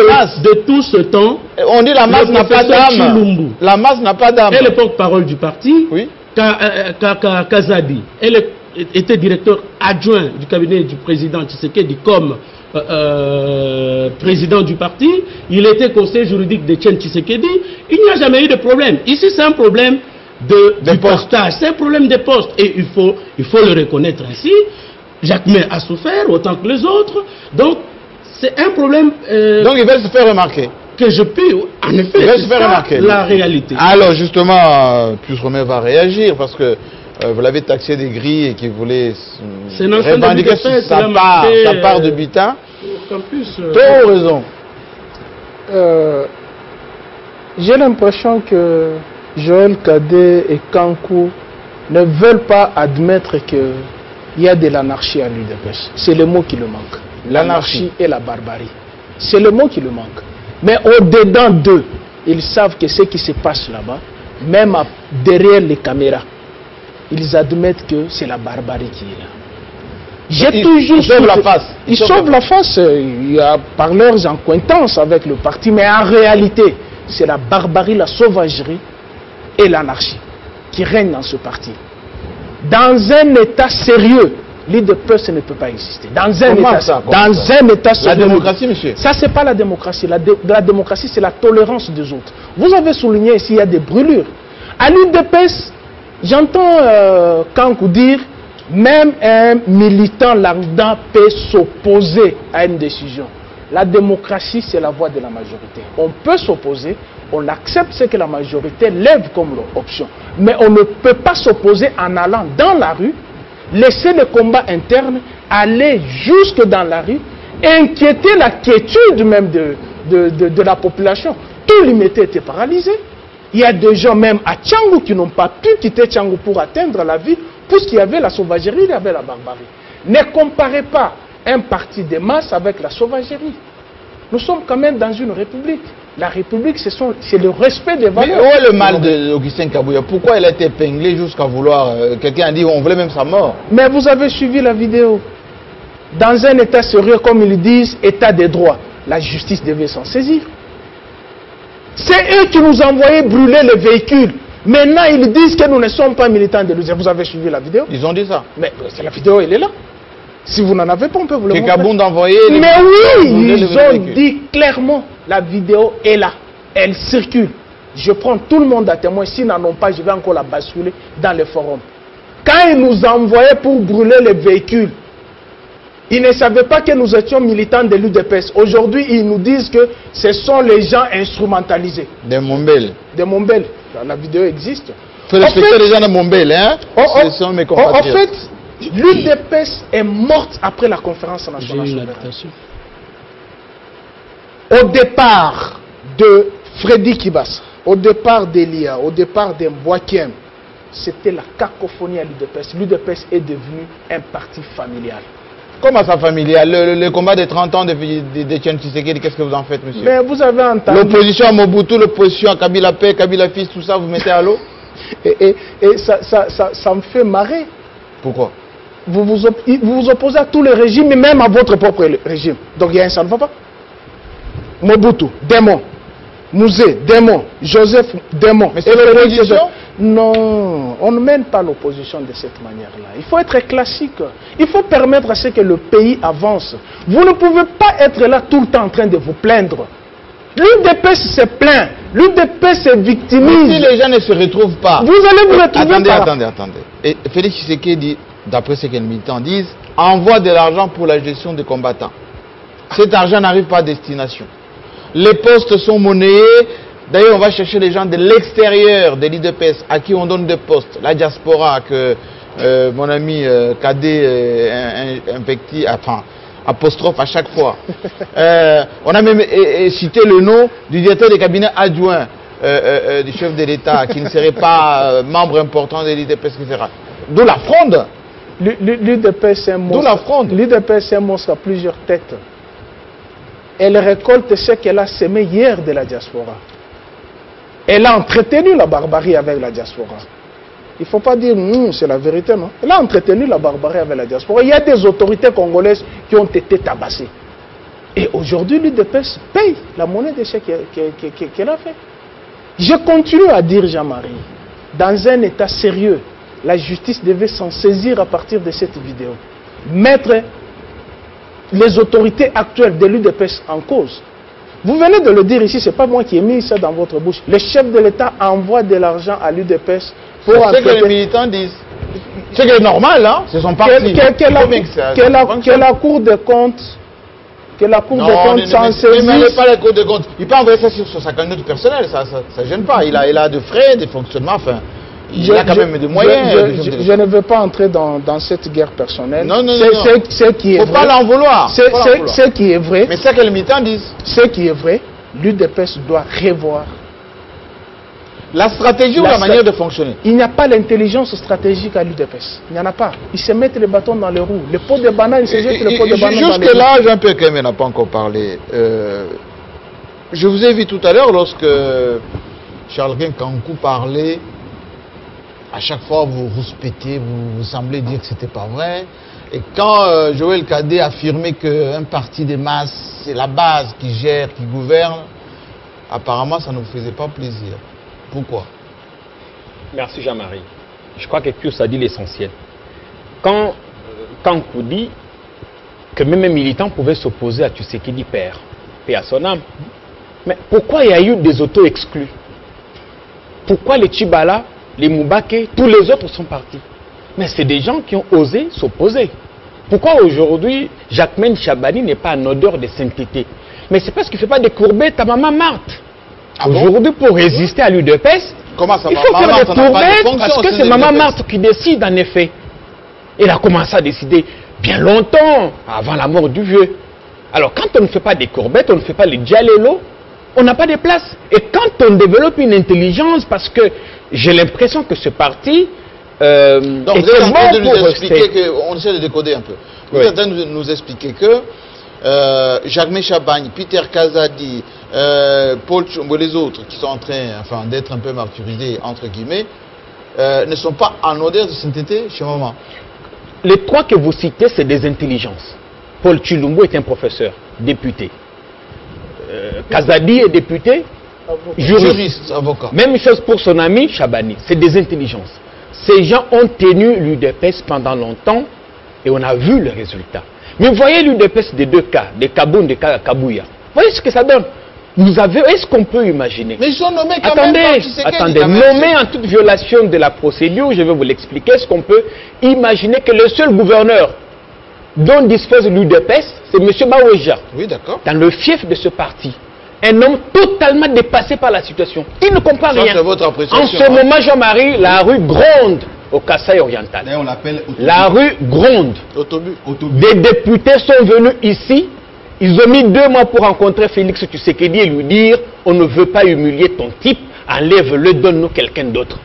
masse. De tout ce temps, on dit la masse n'a pas d'âme. La masse n'a pas d'âme. Et le porte-parole du parti, oui. Kazadi, elle était directeur adjoint du cabinet du président Tshisekedi comme président du parti, il était conseiller juridique de Etienne Tshisekedi, il n'y a jamais eu de problème. Ici, c'est un problème de postage, c'est un problème de poste. Et il faut le reconnaître ainsi. Jacquemain a souffert autant que les autres. Donc, c'est un problème... Donc, ils veulent se faire remarquer. que je peux, en effet, c'est ça la réalité. Alors justement, Plus-Romain va réagir parce que vous l'avez taxé des grilles et qu'il voulait revendiquer sa part de butin. T'as raison. J'ai l'impression que Joël Cadet et Kankou ne veulent pas admettre qu'il y a de l'anarchie à l'UDPS. C'est le mot qui le manque. L'anarchie et la barbarie. C'est le mot qui le manque. Mais au-dedans d'eux, ils savent que ce qui se passe là-bas, même derrière les caméras, ils admettent que c'est la barbarie qui est là. Ils sauvent la face. Ils sauvent la face par leurs accointances avec le parti, mais en réalité, c'est la barbarie, la sauvagerie et l'anarchie qui règnent dans ce parti. Dans un État sérieux, l'UDPS ne peut pas exister. Dans un État sérieux. La démocratie, monsieur. Ça, c'est pas la démocratie. La démocratie, c'est la tolérance des autres. Vous avez souligné ici, il y a des brûlures. À l'UDPS, j'entends Kankou dire, même un militant lambda peut s'opposer à une décision. La démocratie, c'est la voie de la majorité. On peut s'opposer, on accepte ce que la majorité lève comme option. Mais on ne peut pas s'opposer en allant dans la rue, laisser le combat interne, aller jusque dans la rue, inquiéter la quiétude même de la population. Tout l'humanité était paralysé. Il y a des gens même à Tchangou qui n'ont pas pu quitter Tchangou pour atteindre la ville, puisqu'il y avait la sauvagerie, il y avait la barbarie. Ne comparez pas un parti de masse avec la sauvagerie. Nous sommes quand même dans une république. La république, c'est le respect des valeurs. Mais où est le mal d'Augustin Kabouya? Pourquoi il a été épinglé jusqu'à vouloir... Quelqu'un a dit on voulait même sa mort. Mais vous avez suivi la vidéo. Dans un État sérieux, comme ils disent, État des droits, la justice devait s'en saisir. C'est eux qui nous envoyaient brûler les véhicules. Maintenant, ils disent que nous ne sommes pas militants de l'UDPS. Vous avez suivi la vidéo? Ils ont dit ça. Mais la vidéo, elle est là. Si vous n'en avez pas, on peut vous le montrer. Mais oui, ils ont dit clairement, la vidéo est là. Elle circule. Je prends tout le monde à témoin. S'ils n'en ont pas, je vais encore la basculer dans les forums. Quand ils nous envoyaient pour brûler les véhicules, ils ne savaient pas que nous étions militants de l'UDPS. Aujourd'hui, ils nous disent que ce sont les gens instrumentalisés. Des Mombel. Des Mombel. La vidéo existe. Il faut respecter les gens de Mombel, hein? Ce sont mes compatriotes. En fait, l'UDPS est morte après la conférence nationale. Au départ de Freddy Kibas, au départ d'Elia, au départ d'Mbouakiem, c'était la cacophonie à l'UDPS. L'UDPS est devenu un parti familial. Comment ça familial? Le combat des 30 ans de Etienne Tshisekedi, qu'est-ce que vous en faites, monsieur? Mais vous avez entendu... L'opposition à Mobutu, l'opposition à Kabila Père, Kabila Fils, tout ça, vous mettez à l'eau? Et ça me fait marrer. Pourquoi? Vous vous opposez à tous les régimes, et même à votre propre régime. Donc il y a un ça ne va pas. Mobutu, démon. Mouzé, démon. Joseph, démon. Mais c'est l'opposition? Non, on ne mène pas l'opposition de cette manière-là. Il faut être classique. Il faut permettre à ce que le pays avance. Vous ne pouvez pas être là tout le temps en train de vous plaindre. L'UDPS se plaint. L'UDPS se victimise. Mais si les gens ne se retrouvent pas... Vous allez vous retrouver Attendez. Et Félix Tshisekedi, d'après ce que les militants disent, envoie de l'argent pour la gestion des combattants. Cet argent n'arrive pas à destination. Les postes sont monnayés. D'ailleurs, on va chercher les gens de l'extérieur de l'UDPS à qui on donne des postes. La diaspora que mon ami Kadé apostrophe à chaque fois. On a même cité le nom du directeur des cabinets adjoints du chef de l'État qui ne serait pas membre important de l'UDPS, etc. D'où la fronde. L'UDPS est un monstre. D'où la fronde. L'UDPS est un monstre à plusieurs têtes. Elle récolte ce qu'elle a semé hier de la diaspora. Elle a entretenu la barbarie avec la diaspora. Il ne faut pas dire c'est la vérité, non. Elle a entretenu la barbarie avec la diaspora. Il y a des autorités congolaises qui ont été tabassées. Et aujourd'hui, l'UDPS paye la monnaie de ce qu'elle a fait. Je continue à dire, Jean-Marie, dans un État sérieux, la justice devait s'en saisir à partir de cette vidéo. Mettre les autorités actuelles de l'UDPS en cause. Vous venez de le dire ici, ce n'est pas moi qui ai mis ça dans votre bouche. Le chef de l'État envoie de l'argent à l'UDPS pour... C'est ce que les militants disent. C'est normal, hein? C'est son parti. Que la Cour des comptes que la Cour des comptes s'en saisisse. Mais pas la Cour des comptes. Il peut envoyer ça sur sa candidature personnelle, ça ne gêne pas. Il a de frais, des fonctionnements, enfin... Il a quand même des moyens. Je ne veux pas entrer dans cette guerre personnelle. Non, non, Ce qui est vrai. Faut pas l'en vouloir. Ce qui est vrai. Mais c'est ça que les militants disent. Ce qui est vrai, l'UDPS doit revoir la stratégie ou la manière de fonctionner. Il n'y a pas l'intelligence stratégique à l'UDPS. Il n'y en a pas. Ils se mettent les bâtons dans les roues. Les pots de banane, ils se jettent les pots de banane dans les roues. Jusque là, Jean-Pierre Kemé n'a pas encore parlé. Je vous ai vu tout à l'heure lorsque Charles Kankou parlait. À chaque fois, vous rouspétez, vous semblez dire que ce n'était pas vrai. Et quand Joël Cadet affirmait qu'un parti des masses, c'est la base qui gère, qui gouverne, apparemment, ça ne vous faisait pas plaisir. Pourquoi? Merci Jean-Marie. Je crois que Pius a dit l'essentiel. Quand Kankou dit que même un militant pouvait s'opposer à Tshisekedi père, paix à son âme, mais pourquoi il y a eu des auto-exclus? Pourquoi les Tchibala, les Moubake, tous les autres sont partis? Mais c'est des gens qui ont osé s'opposer. Pourquoi aujourd'hui Jacquemaine Chabani n'est pas en odeur de sainteté? Mais c'est parce qu'il ne fait pas des courbettes à Maman Marthe. Aujourd'hui, pour résister à l'UDPS, il faut faire des courbettes parce que c'est Maman Marthe qui décide en effet. Elle a commencé à décider bien longtemps avant la mort du vieux. Alors quand on ne fait pas des courbettes, on ne fait pas les dialélos, on n'a pas de place. Et quand on développe une intelligence, parce que j'ai l'impression que ce parti donc vous êtes en train de nous expliquer que, on essaie de décoder un peu. Vous êtes en train de nous expliquer que Jacquemaine Chabagne, Peter Kazadi, Paul Tchombo, les autres qui sont en train d'être un peu martyrisés, entre guillemets, ne sont pas en odeur de sainteté chez Maman. Les trois que vous citez, c'est des intelligences. Paul Tchilumbo est un professeur, député. Kazadi est député, juriste, avocat. Même chose pour son ami Chabani, c'est des intelligences. Ces gens ont tenu l'UDPS pendant longtemps et on a vu le résultat. Mais voyez l'UDPS des deux cas, des Kaboun, des Kabouya. Voyez ce que ça donne. Est-ce qu'on peut imaginer? Mais ils sont nommés quand attendez, nommés en toute violation de la procédure, je vais vous l'expliquer. Est-ce qu'on peut imaginer que le seul gouverneur dont dispose l'UDPS, c'est M. Maouéja, oui, d'accord, dans le fief de ce parti. Un homme totalement dépassé par la situation. Il ne comprend rien. Votre en ce moment, Jean-Marie, la rue gronde au Kasaï oriental. On l'appelle la rue gronde. Autobus. Des députés sont venus ici. Ils ont mis 2 mois pour rencontrer Félix Tshisekedi et lui dire « On ne veut pas humilier ton type, enlève-le, donne-nous quelqu'un d'autre. »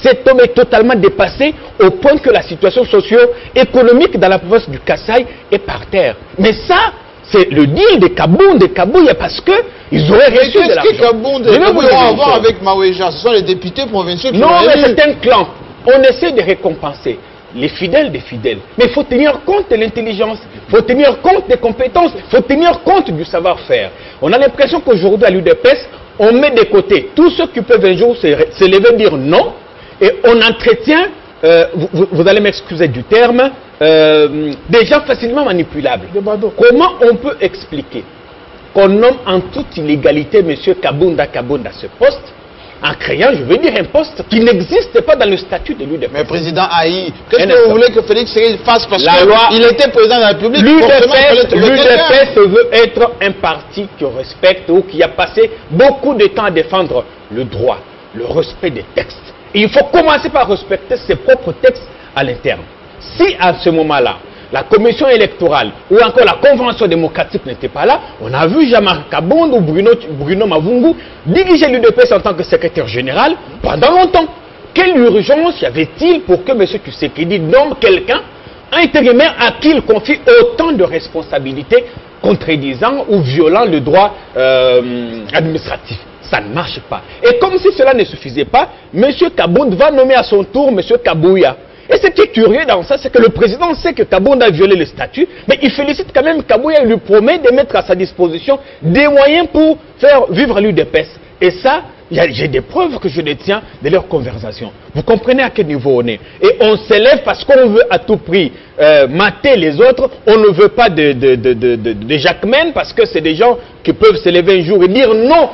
Cet homme est totalement dépassé au point que la situation socio-économique dans la province du Kasaï est par terre. Mais ça, c'est le deal des Kaboun, des Kabouya, parce qu'ils auraient reçu de l'argent. Qu'est-ce que Kaboun doit avoir avec Maouéja? Ce sont les députés provinciaux qui non, mais c'est un clan. On essaie de récompenser les fidèles des fidèles. Mais il faut tenir compte de l'intelligence, il faut tenir compte des compétences, il faut tenir compte du savoir-faire. On a l'impression qu'aujourd'hui à l'UDPS, on met de côté tous ceux qui peuvent un jour se lever et dire non, et on entretient, vous allez m'excuser du terme, des gens facilement manipulables. Comment on peut expliquer qu'on nomme en toute illégalité M. Kabunda à ce poste, en créant, je veux dire, un poste qui n'existe pas dans le statut de l'UDPS. Mais président Haï, qu'est-ce que vous voulez que Félix Tshisekedi fasse? Parce qu'il était président de la République. L'UDPS veut être un parti qui respecte ou qui a passé beaucoup de temps à défendre le droit, le respect des textes. Et il faut commencer par respecter ses propres textes à l'interne. Si à ce moment-là, la commission électorale ou encore la convention démocratique n'était pas là, on a vu Jean-Marc Kabond ou Bruno Mavungu diriger l'UDPS en tant que secrétaire général pendant longtemps. Quelle urgence y avait-il pour que M. Tshisekedi nomme quelqu'un intérimaire à qui il confie autant de responsabilités contredisant ou violant le droit administratif? Ça ne marche pas. Et comme si cela ne suffisait pas, M. Kabond va nommer à son tour M. Kabouya. Et ce qui est curieux dans ça, c'est que le président sait que Kabond a violé le statut, mais il félicite quand même Kabouya et lui promet de mettre à sa disposition des moyens pour faire vivre l'UDPS. Et ça, j'ai des preuves que je détiens de leur conversation. Vous comprenez à quel niveau on est? Et on s'élève parce qu'on veut à tout prix mater les autres. On ne veut pas de Jacquemaine parce que c'est des gens qui peuvent se lever un jour et dire non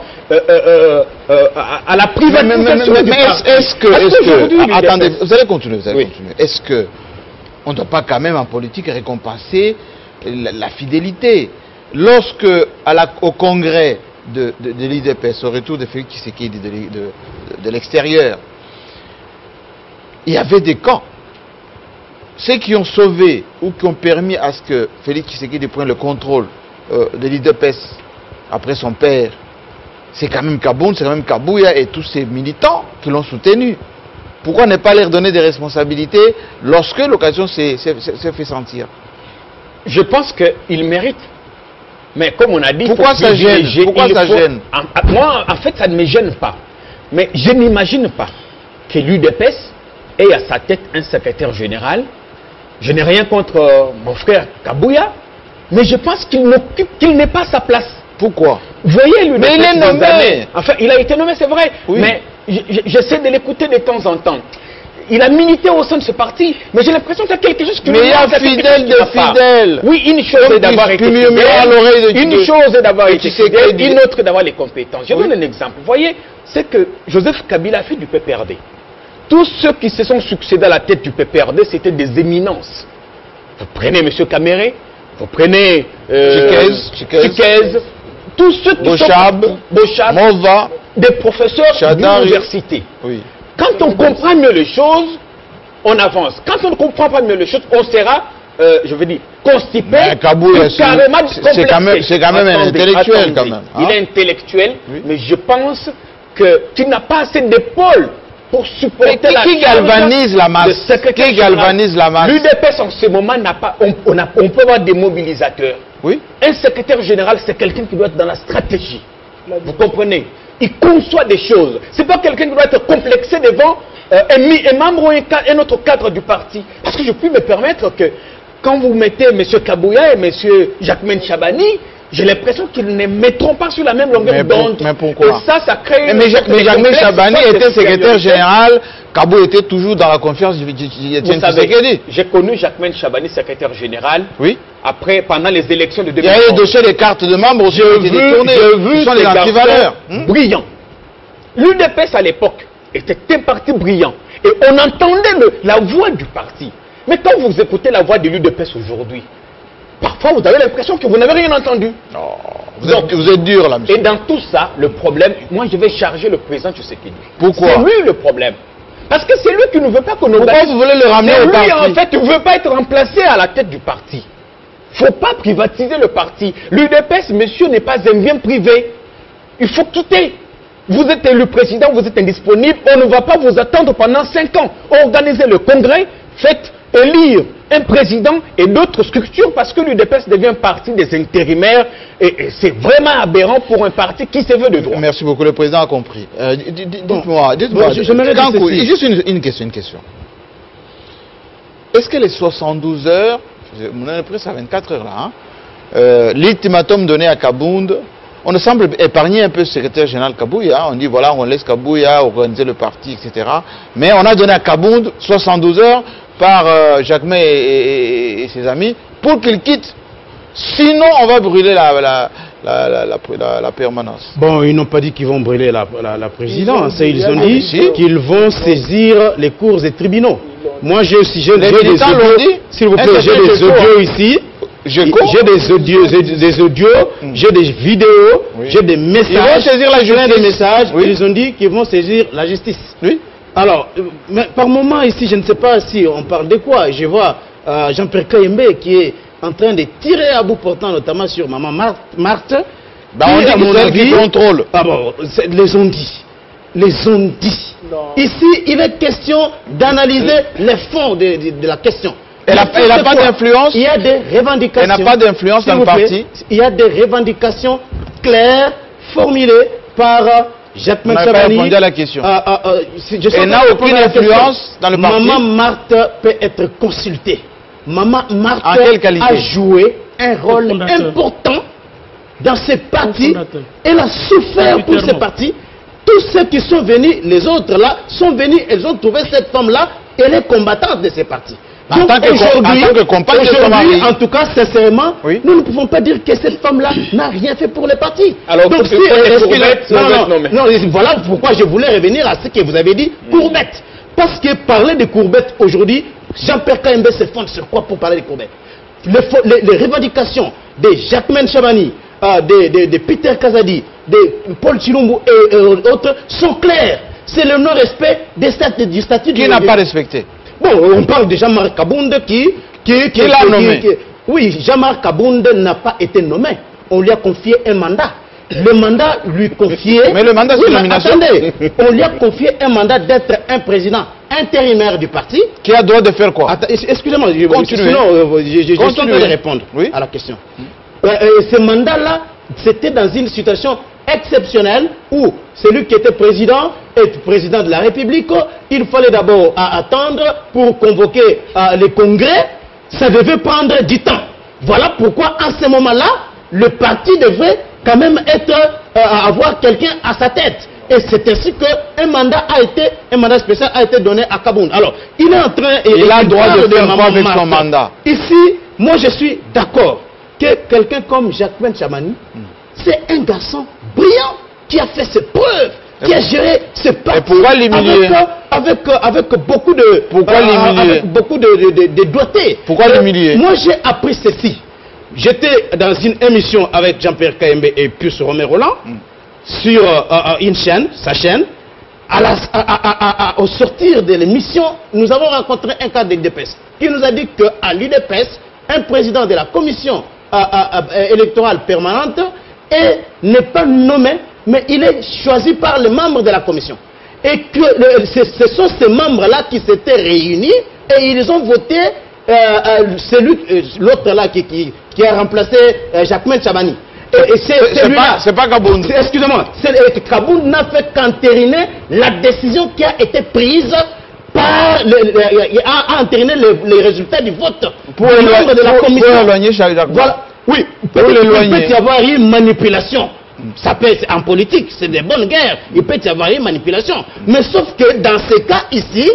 à la privatisation du parti. Est-ce que attendez, vous allez continuer, Est-ce que on ne doit pas quand même en politique récompenser la fidélité? lorsque, au congrès de l'IDPS, au retour de Félix Tshisekedi de l'extérieur, il y avait des camps. Ceux qui ont sauvé ou qui ont permis à ce que Félix Tshisekedi prenne le contrôle de l'IDPS après son père, c'est quand même Kabound, c'est quand même Kabouya et tous ces militants qui l'ont soutenu. Pourquoi ne pas leur donner des responsabilités lorsque l'occasion s'est fait sentir? Je pense qu'ils méritent. Mais comme on a dit... Pourquoi ça gêne? Pourquoi ça gêne? Moi, en fait, ça ne me gêne pas. Mais je n'imagine pas que l'UDPS ait à sa tête un secrétaire général. Je n'ai rien contre mon frère Kabouya, mais je pense qu'il n'est pas sa place. Pourquoi? Vous voyez, l'UDPS... Mais il est nommé. Enfin, il a été nommé, c'est vrai. Oui. Mais j'essaie de l'écouter de temps en temps. Il a milité au sein de ce parti, mais j'ai l'impression qu'il y a quelque chose qui... Mais il y a fidèle de fidèle. Oui, une chose est d'avoir été fidèle, une chose est d'avoir été fidèle, une autre d'avoir les compétences. Je donne un exemple. Vous voyez, c'est que Joseph Kabila a fait du PPRD. Tous ceux qui se sont succédés à la tête du PPRD, c'était des éminences. Vous prenez M. Kamere, vous prenez Chikez, tous ceux qui Bochab, Mova, des professeurs d'université. Oui. Quand on comprend mieux les choses, on avance. Quand on ne comprend pas mieux les choses, on sera, je veux dire, constipé, carrément c'est quand même un intellectuel. Quand même, hein? Il est intellectuel, oui. Mais je pense qu'il n'a pas assez d'épaules pour supporter qui galvanise la masse? Qui galvanise la masse? L'UDPS en ce moment n'a pas, on peut avoir des mobilisateurs. Oui. Un secrétaire général, c'est quelqu'un qui doit être dans la stratégie. Vous comprenez? Il conçoit des choses. Ce n'est pas quelqu'un qui doit être complexé devant un membre ou un autre cadre du parti. Parce que je puis me permettre que quand vous mettez M. Kabouya et M. Jacquemain Chabani, j'ai l'impression qu'ils ne mettront pas sur la même longueur d'onde. Mais pourquoi? Et ça crée... Mais Jacquemain Chabani était secrétaire général, Kabou était toujours dans la confiance de Tshisekedi. J'ai connu Jacquemain Chabani, secrétaire général. Oui. Après, pendant les élections de 2011. Il y a eu dossier des cartes de membres aussi qui étaient détournées. Ce sont les antivaleurs. Brillants. L'UDPS à l'époque était un parti brillant. Et on entendait la voix du parti. Mais quand vous écoutez la voix de l'UDPS aujourd'hui, parfois vous avez l'impression que vous n'avez rien entendu. Non. Vous êtes dur là, monsieur. Et dans tout ça, le problème, moi je vais charger le président Tshisekedi. Pourquoi? C'est lui le problème. Parce que c'est lui qui ne veut pas qu'on nous... Pourquoi vous voulez le ramener au parti? Lui, en fait, il ne veut pas être remplacé à la tête du parti. Il ne faut pas privatiser le parti. L'UDPS, monsieur, n'est pas un bien privé. Il faut quitter. Vous êtes élu président, vous êtes indisponible. On ne va pas vous attendre pendant 5 ans. Organisez le congrès, faites élire un président et d'autres structures parce que l'UDPS devient parti des intérimaires et c'est vraiment aberrant pour un parti qui se veut de droit. Merci beaucoup, le président a compris. Dites-moi, juste une question. Est-ce que les 72 heures, on est presque à 24 heures là, hein, l'ultimatum donné à Kabound, on semble épargner un peu le secrétaire général Kabouya. On dit voilà, on laisse Kabouya organiser le parti, etc. Mais on a donné à Kabound 72 heures par Jacquemain et ses amis pour qu'il quitte. Sinon, on va brûler la permanence. Bon, ils n'ont pas dit qu'ils vont brûler la présidence. Ils ont dit qu'ils vont saisir les cours et tribunaux. Moi, j'ai aussi des audios. S'il vous plaît, j'ai des audios ici. J'ai des audios, j'ai des vidéos, j'ai des messages. Ils vont saisir la justice. Des messages. Oui. Ils ont dit qu'ils vont saisir la justice. Oui. Alors, mais par moment ici, je ne sais pas si on parle de quoi. Je vois Jean-Pierre Kayembe qui est en train de tirer à bout portant, notamment sur Maman Marthe. On dit que c'est qui contrôle. Ah bon, les ont dit. Les ont dit. Non. Ici, il est question d'analyser les fonds de la question. Elle n'a pas d'influence. Il y a des revendications. Elle n'a pas d'influence dans le parti. Il y a des revendications claires, formulées par Jacquemain Chabani. Elle n'a pas répondu à la question. Elle n'a aucune influence dans le parti. Maman Marthe peut être consultée. Maman Marthe a joué un rôle important dans ce parti. Elle a souffert pour ce parti. Tous ceux qui sont venus, les autres là, sont venus, ils ont trouvé cette femme-là, elle est combattante de ce parti. En tant que compagne de son mari. En tout cas, sincèrement, oui. Nous ne pouvons pas dire que cette femme-là n'a rien fait pour le parti. Alors, donc, voilà pourquoi je voulais revenir à ce que vous avez dit, Courbette. Parce que parler de Courbette aujourd'hui, Jean-Pierre Kayembe se fonde sur quoi pour parler de Courbette? les revendications de Jacquemain Chabani, de Peter Kazadi, de Paul Chilombo et autres sont claires. C'est le non-respect du statut Qui n'a pas respecté? Bon, on parle de Jean-Marc Kabound qui l'a nommé. Oui, Jean-Marc Kabound n'a pas été nommé. On lui a confié un mandat. Le mandat lui confié... Mais le mandat, c'est une nomination. Attendez, on lui a confié un mandat d'être un président intérimaire du parti. Qui a droit de faire quoi? Excusez-moi, sinon je suis en train de répondre à la question. Ce mandat-là, c'était dans une situation exceptionnelle où celui qui était président de la République, il fallait d'abord attendre pour convoquer les congrès. Ça devait prendre du temps. Voilà pourquoi, en ce moment-là, le parti devrait quand même avoir quelqu'un à sa tête. Et c'est ainsi qu'un mandat spécial a été donné à Kabound. Alors, il est en train... Il a le droit de faire quoi avec son mandat? Ici, moi je suis d'accord que quelqu'un comme Jacquemain Chabani, c'est un garçon brillant qui a fait ses preuves, qui a géré ses partis. Et pourquoi l'humilier? Avec beaucoup de... Pourquoi l'humilier? Avec beaucoup de doigté. Pourquoi l'humilier? Moi j'ai appris ceci. J'étais dans une émission avec Jean-Pierre Kayembe et Pius Romé-Roland sur une chaîne, sa chaîne. Au sortir de l'émission, nous avons rencontré un cadre de l'UDPS qui nous a dit qu'à l'UDPS, un président de la commission électorale permanente n'est pas nommé, mais il est choisi par les membres de la commission. Et que ce sont ces membres-là qui s'étaient réunis et ils ont voté l'autre là qui a remplacé Jacquemain Chabani. C'est pas Kabound. Excusez-moi, Kabound n'a fait qu'entériner la décision qui a été prise par a entériné les résultats du vote pour éloigner Jacques. Voilà. Oui, il peut y avoir une manipulation. Ça peut être en politique, c'est des bonnes guerres. Il peut y avoir une manipulation. Mais sauf que dans ce cas ici,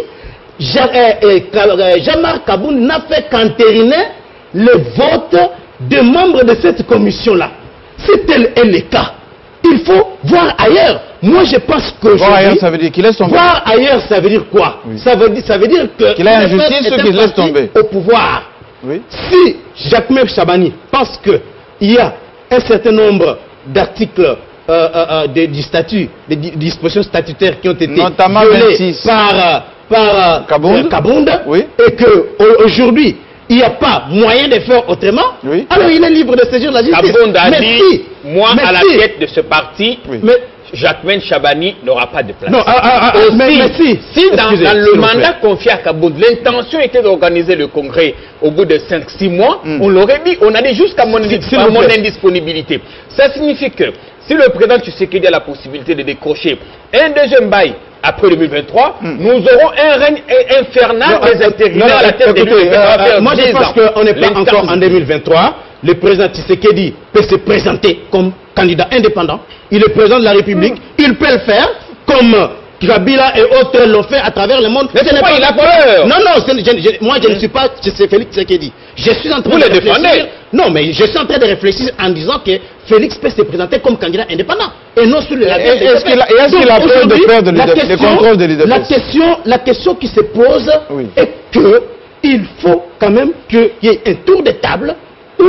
Jean-Marc Kabound n'a fait qu'entériner le vote des membres de cette commission-là. C'est tel est le cas. Il faut voir ailleurs. Moi, je pense que... Voir ailleurs, ça veut dire qu'il laisse tomber. Voir ailleurs, ça veut dire quoi? Oui. Ça veut dire qu'il a injustice ou qu'il laisse tomber au pouvoir. Oui. Si Jacquemain Chabani pense qu'il y a un certain nombre d'articles du statut, des dispositions statutaires qui ont été notamment violées par Kabound, oui, et qu'aujourd'hui, il n'y a pas moyen de faire autrement, oui, alors il est libre de saisir la justice. Kabound a dit, moi à la tête de ce parti, oui, Jacquemain Chabani n'aura pas de place. Non, si dans le mandat confié à Kabound, l'intention était d'organiser le congrès au bout de 5-6 mois, on l'aurait dit, on a dit jusqu'à mon indisponibilité. Ça signifie que si le président Tshisekedi a la possibilité de décrocher un deuxième bail après 2023, nous aurons un règne infernal des intérimaires à la tête de l'UDPS. Moi je pense qu'on n'est pas encore en 2023. Le président Tshisekedi peut se présenter comme candidat indépendant. Il est président de la République. Il peut le faire comme Kabila et autres l'ont fait à travers le monde. Mais pourquoi il a peur? Non, moi je ne suis pas Félix Tshisekedi. Je suis en train de réfléchir. Non, mais je suis en train de réfléchir en disant que Félix peut se présenter comme candidat indépendant et non sur la Est-ce qu'il a peur de faire le contrôle de l'UDPS? La question qui se pose est qu'il faut quand même qu'il y ait un tour de table où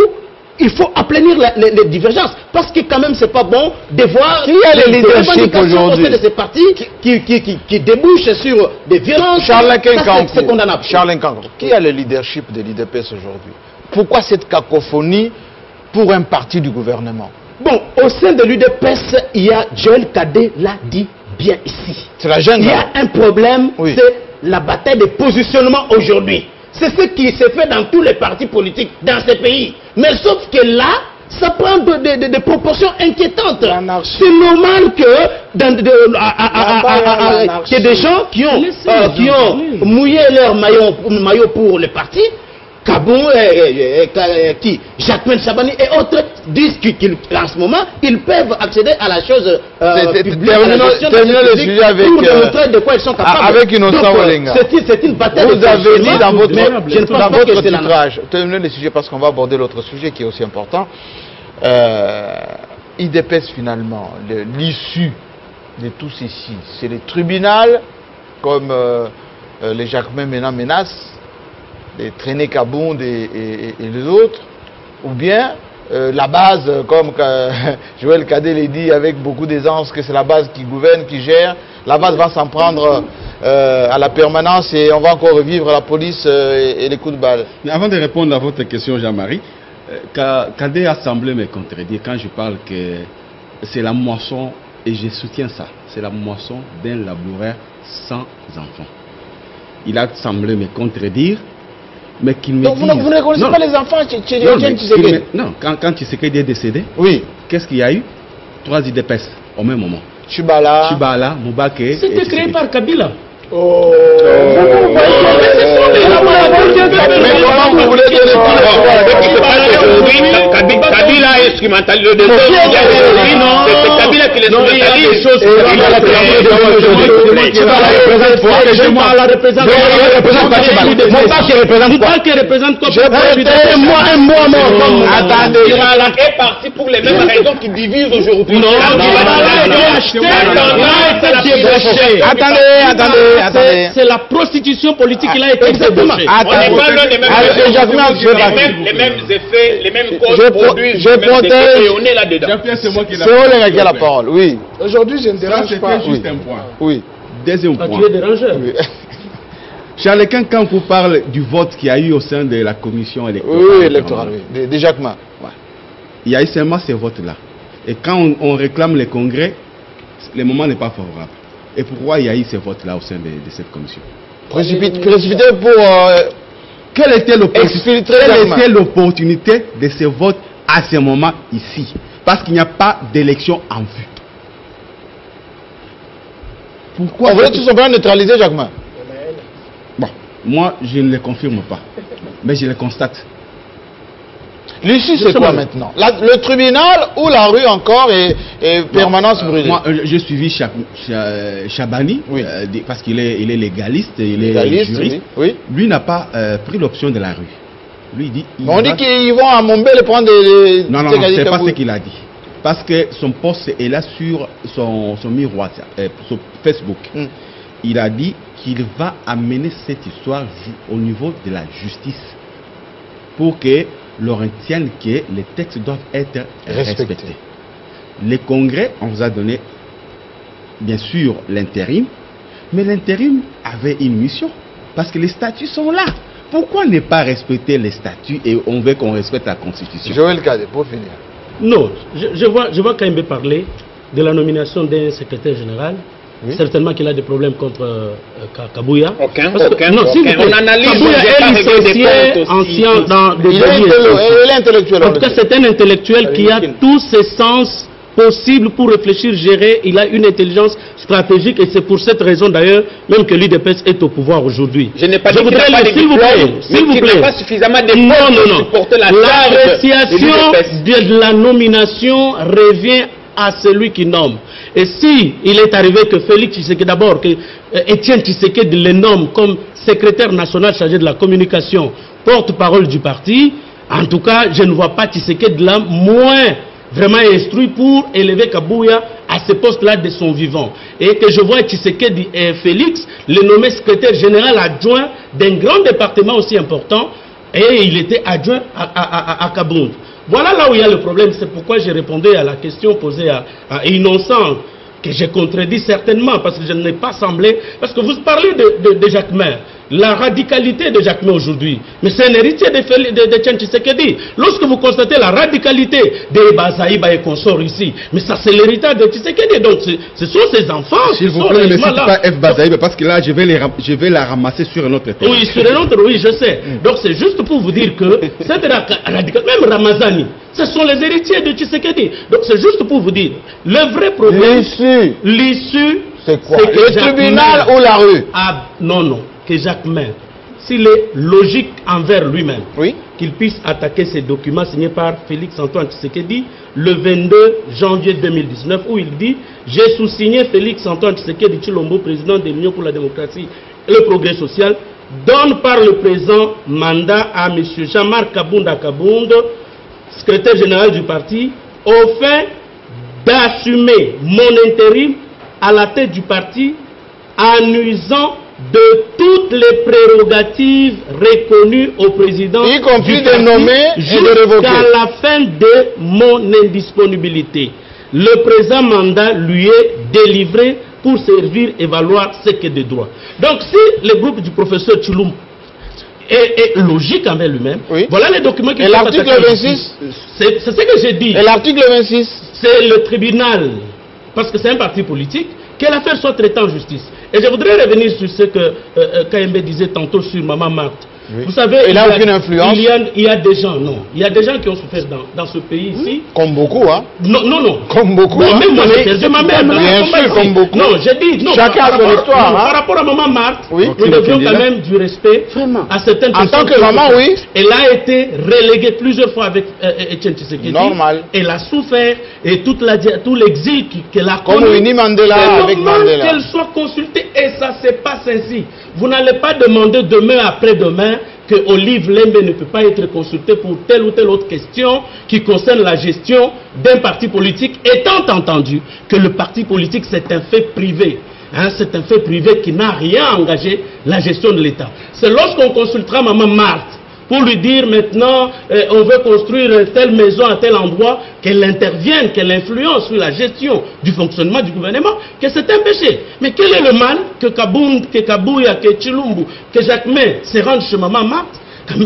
il faut aplanir les divergences. Parce que quand même, c'est pas bon de voir qui a le leadership aujourd'hui de ces partis qui débouchent sur des violences. C'est condamnable. Charles Nkanko, qui a le leadership de l'UDPS aujourd'hui? Pourquoi cette cacophonie pour un parti du gouvernement? Bon, au sein de l'UDPS, il y a Joël Kadé l'a dit bien ici. C'est la jungle. Il y a un problème, c'est la bataille de positionnement aujourd'hui. C'est ce qui se fait dans tous les partis politiques dans ce pays. Mais sauf que là, ça prend des proportions inquiétantes. C'est normal que des gens qui ont mouillé leur maillot pour le parti, Kabound, Jacquemain Chabani et autres disent qu'en ce moment, ils peuvent accéder à la chose publique. Terminons le sujet avec, pour démontrer de quoi ils sont capables. Avec Innocent Olenga. C'est une bataille. Vous avez dit dans votre titrage, terminons le sujet parce qu'on va aborder l'autre sujet qui est aussi important. IDPS finalement, l'issue de tout ceci, c'est les tribunaux, comme les Jacquemain maintenant menacent, les traînées Kabound et les autres, ou bien la base, comme Joël Cadet l'a dit avec beaucoup d'aisance, que c'est la base qui gouverne, qui gère. La base va s'en prendre à la permanence et on va encore revivre la police et les coups de balle. Mais avant de répondre à votre question, Jean-Marie, Cadet a semblé me contredire quand je parle que c'est la moisson, et je soutiens ça, c'est la moisson d'un laboureur sans enfants. Il a semblé me contredire, mais qu'il me dise... Donc vous ne connaissez pas les enfants chez Tshisekedi? Non, quand Tshisekedi est décédé, oui. Qu'est-ce qu'il y a eu? 3 IDPS au même moment. Chibala, Moubake. C'était créé par Kabila. Oh. Mais comment vous voulez dire Kabila a instrumentalisé le décès. C'est Kabila qui l'instrumentalise. Attendez, il est parti pour les mêmes raisons qui divisent aujourd'hui. Attendez. C'est la prostitution politique qui a été débauchée. Les mêmes effets, les mêmes causes produisent. Et on est là-dedans. C'est eux qui ont la parole, oui. Aujourd'hui, je ne dérange pas. Juste un point. Oui. Deuxième point. Tu es dérangeur. Charles, quand vous parlez du vote qu'il y a eu au sein de la commission électorale. Oui, électorale, oui. De Jacquemin. Ouais. Il y a eu seulement ces votes-là. Et quand on réclame les congrès, le moment n'est pas favorable. Et pourquoi il y a eu ces votes-là au sein de cette commission? Précipité pour Quelle était exfiltrer l'opportunité de ce vote à ce moment ici? Parce qu'il n'y a pas d'élection en vue. Pourquoi? On voulait tout simplement neutraliser Jacquemin. Bon, moi je ne le confirme pas, mais je le constate. L'issue c'est quoi maintenant? Le tribunal ou la rue encore et permanence brûlée? Moi j'ai suivi Chabani, oui. Parce qu'il est légaliste, il est juriste. Oui. Lui n'a pas pris l'option de la rue. Lui dit... On dit qu'ils vont à Mombele prendre des... Non, c'est pas ce qu'il a dit. Parce que son poste est là sur son miroir, sur Facebook. Il a dit qu'il va amener cette histoire au niveau de la justice pour que l'on retienne que les textes doivent être respectés. Les congrès, on vous a donné bien sûr l'intérim, mais l'intérim avait une mission parce que les statuts sont là. Pourquoi ne pas respecter les statuts et on veut qu'on respecte la Constitution? Joël Cadet, pour finir. Non, je vois Kaimbe parler de la nomination d'un secrétaire général. Oui. Certainement qu'il a des problèmes contre Kabouya. Aucun. On analyse. Kabouya est licencié, ancien dans le il est intellectuel. En tout cas, c'est un intellectuel qui a tous ses sens possibles pour réfléchir, gérer. Il a une intelligence stratégique et c'est pour cette raison d'ailleurs même que l'UDPS est au pouvoir aujourd'hui. Je n'ai pas dit qu'il n'a pas de diplôme, mais qu'il n'a pas suffisamment de pour supporter la charge. L'appréciation de la nomination revient à celui qui nomme. Et si il est arrivé que Félix Tshisekedi, d'abord, que Étienne Tshisekedi le nomme comme secrétaire national chargé de la communication, porte-parole du parti, en tout cas, je ne vois pas Tshisekedi là moins vraiment instruit pour élever Kabouya à ce poste-là de son vivant. Et que je vois Tshisekedi et Félix le nommer secrétaire général adjoint d'un grand département aussi important, et il était adjoint à Kabound. Voilà là où il y a le problème, c'est pourquoi j'ai répondu à la question posée à Innocent, que j'ai contredit certainement, parce que je n'ai pas semblé... Parce que vous parlez de Jacquemin, la radicalité de Jacquemin aujourd'hui, mais c'est un héritier de Étienne Tshisekedi. Lorsque vous constatez la radicalité de Bazaïba et consorts ici, mais ça c'est l'héritage de Tshisekedi, donc ce sont ses enfants. S'il vous plaît, ne citez pas F. Bazaïba, parce que là je vais la ramasser sur un autre thème. Oui, sur un autre, oui, je sais. Donc c'est juste pour vous dire que cette radicalité, même Ramazani, ce sont les héritiers de Tshisekedi. Donc c'est juste pour vous dire, le vrai problème... L'issue, c'est quoi? Le tribunal ou la rue? Ah, non. Que Jacquemin, s'il est logique envers lui-même, oui, qu'il puisse attaquer ces documents signés par Félix Antoine Tshisekedi le 22 janvier 2019, où il dit « J'ai sous-signé Félix Antoine Tshisekedi Tshilombo, président de l'Union pour la démocratie et le progrès social, donne par le présent mandat à M. Jean-Marc Kabound Kabound, secrétaire général du parti, au fait d'assumer mon intérim à la tête du parti en usant de toutes les prérogatives reconnues au président, y compris de nommer et de révoquer, jusqu'à la fin de mon indisponibilité. Le présent mandat lui est délivré pour servir et valoir ce qui est de droit. Donc si le groupe du professeur Tshilumbu est logique envers lui-même, oui, voilà les documents qui sont attaqués. Et l'article 26, c'est ce que j'ai dit. Et l'article 26, c'est le tribunal, parce que c'est un parti politique, que l'affaire soit traitée en justice. Et je voudrais revenir sur ce que KMB disait tantôt sur Maman Marthe. Oui. Vous savez, il n'a aucune influence. Il y a des gens, non. Il y a des gens qui ont souffert dans ce pays ici. Comme beaucoup, hein. Non, non, non. Comme beaucoup. Non, même moi, j'ai perdu ma mère. Bien sûr, comme beaucoup. Non, j'ai dit, non. Chacun a son histoire. Par rapport à Maman Marthe, oui, nous devions quand même du respect à certaines personnes. En tant que maman, oui. Elle a été reléguée plusieurs fois avec Etienne Tshisekedi. Normal. Elle a souffert et tout l'exil qu'elle a connu. Comme Winnie Mandela avec Mandela. Qu'elle soit consultée et ça se passe ainsi. Vous n'allez pas demander demain après-demain que Olive Lembe ne peut pas être consulté pour telle ou telle autre question qui concerne la gestion d'un parti politique, étant entendu que le parti politique c'est un fait privé. Hein, c'est un fait privé qui n'a rien engagé la gestion de l'État. C'est lorsqu'on consultera Maman Marthe pour lui dire maintenant on veut construire telle maison à tel endroit, qu'elle intervienne, qu'elle influence sur la gestion du fonctionnement du gouvernement, que c'est un péché. Mais quel est le mal que Kabouya, que Tshilumbu, que Jacquemin se rendent chez Maman Marthe?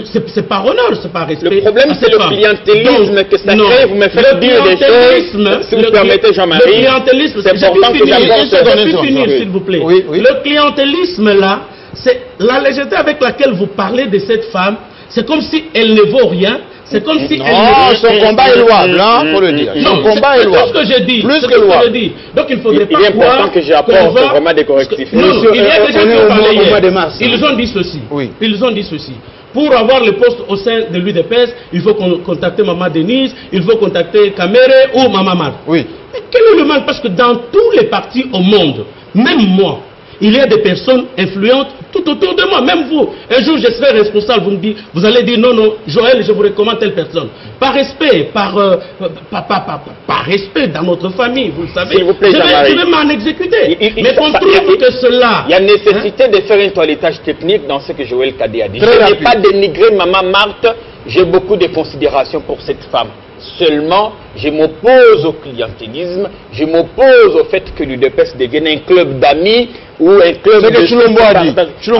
C'est par honneur, c'est par respect. Le problème, c'est le clientélisme que ça crée. Vous me faites dire des choses, si vous permettez, Jean-Marie. Le clientélisme, c'est important que j'aborde finir, s'il vous plaît. Oui, oui. Le clientélisme, là, c'est la légèreté avec laquelle vous parlez de cette femme. C'est comme si elle ne vaut rien. C'est comme si elle son combat est louable, hein, faut le dire. Son combat est louable. C'est ce que j'ai dit. Plus que louable. Donc il ne faudrait pas croire. Il est important que j'apporte vraiment des correctifs. Non, il y a des gens qui ont parlé hier. Ils ont dit ceci. Oui. Ils ont dit ceci. Pour avoir le poste au sein de l'UDPS, il faut contacter Maman Denise, il faut contacter Kamere ou Maman Marthe. Oui. Mais quel est le mal? Parce que dans tous les partis au monde, même moi, il y a des personnes influentes tout autour de moi, même vous. Un jour, je serai responsable, vous allez dire non, non, Joël, je vous recommande telle personne. Par respect, par respect dans notre famille, vous le savez, s'il vous plaît, je vais m'en exécuter. Mais on trouve que cela... Il y a nécessité de faire un toilettage technique dans ce que Joël Kadé a dit. Je n'ai pas dénigré Maman Marthe, j'ai beaucoup de considération pour cette femme. Seulement, je m'oppose au clientélisme, je m'oppose au fait que l'UDPS devienne un club d'amis ou un club de... Tshilumbu